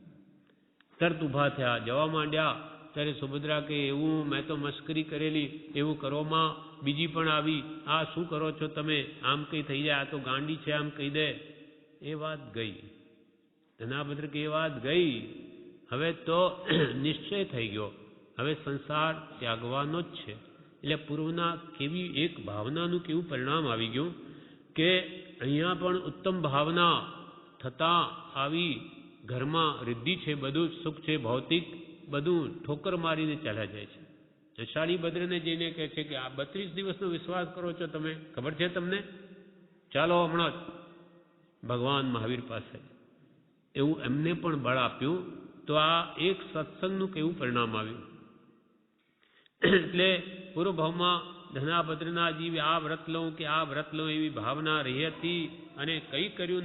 તરત ઊભા થયા, જવા માંડ્યા. ત્યારે સુભદ્રા કે એવું મેં તો મસ્કરી કરેલી, એવું કરવામાં બીજી પણ આવી, આ શું કરો છો તમે, આમ કંઈ થઈ જાય, આ તો ગાંડી છે, આમ કહી દે. એ વાત ગઈ. ધનાભદ્ર કે એ વાત ગઈ. હવે તો નિશ્ચય થઈ ગયો, હવે સંસાર ત્યાગવાનો જ છે. એટલે પૂર્વના કેવી એક ભાવનાનું કેવું પરિણામ આવી ગયું કે અહીંયા પણ ઉત્તમ ભાવના થતાં આવી ઘરમાં રિદ્ધિ છે, બધું સુખ છે, ભૌતિક બધું ઠોકર મારીને ચાલ્યા જાય છે. શાળીભદ્રને જઈને કહે છે કે આ 32 દિવસનો વિશ્વાસ કરો છો તમે, ખબર છે તમને? ચાલો હમણાં જ ભગવાન મહાવીર પાસે. એવું એમને પણ બળ આપ્યું. તો આ એક સત્સંગનું કેવું પરિણામ આવ્યું. એટલે પૂર્વ ભાવમાં ધનાભદ્રના જીવ આ વ્રત લઉં કે આ વ્રત લઉં એવી ભાવના રહી હતી અને કંઈ કર્યું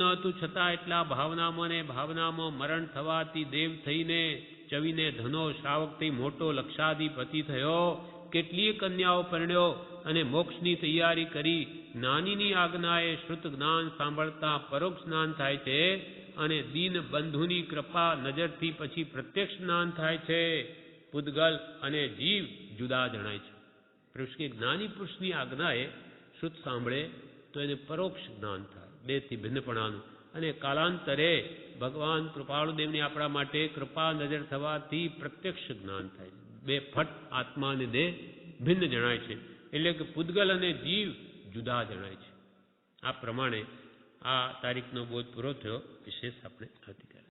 નહોતું છતાં એટલા ભાવનામાં ને ભાવનામાં મરણ થવાથી દેવ થઈને ચવીને ધનો શ્રાવક થઈ મોટો લક્ષાધિપતિ થયો, કેટલીય કન્યાઓ પરણ્યો અને મોક્ષની તૈયારી કરી. નાનીની આજ્ઞાએ શ્રુત જ્ઞાન સાંભળતા પરોક્ષ જ્ઞાન થાય છે અને દીન બંધુની કૃપા નજરથી પછી પ્રત્યક્ષ જ્ઞાન થાય છે. પૂતગલ અને જીવ જુદા જણાય છે. પુરુષ કે જ્ઞાની પુરુષની આજ્ઞાએ શ્રુત સાંભળે તો એને પરોક્ષ જ્ઞાન થાય, દેહથી ભિન્નપણાનું. અને કાલાંતરે ભગવાન કૃપાળુદેવની આપણા માટે કૃપા નજર થવાથી પ્રત્યક્ષ જ્ઞાન થાય છે. બે ફટ આત્મા અને દેહ ભિન્ન જણાય છે. એટલે કે પૂતગલ અને જીવ જુદા જણાય છે. આ પ્રમાણે આ તારીખનો બોધ પૂરો થયો. વિશેષ આપણે આવતીકાલે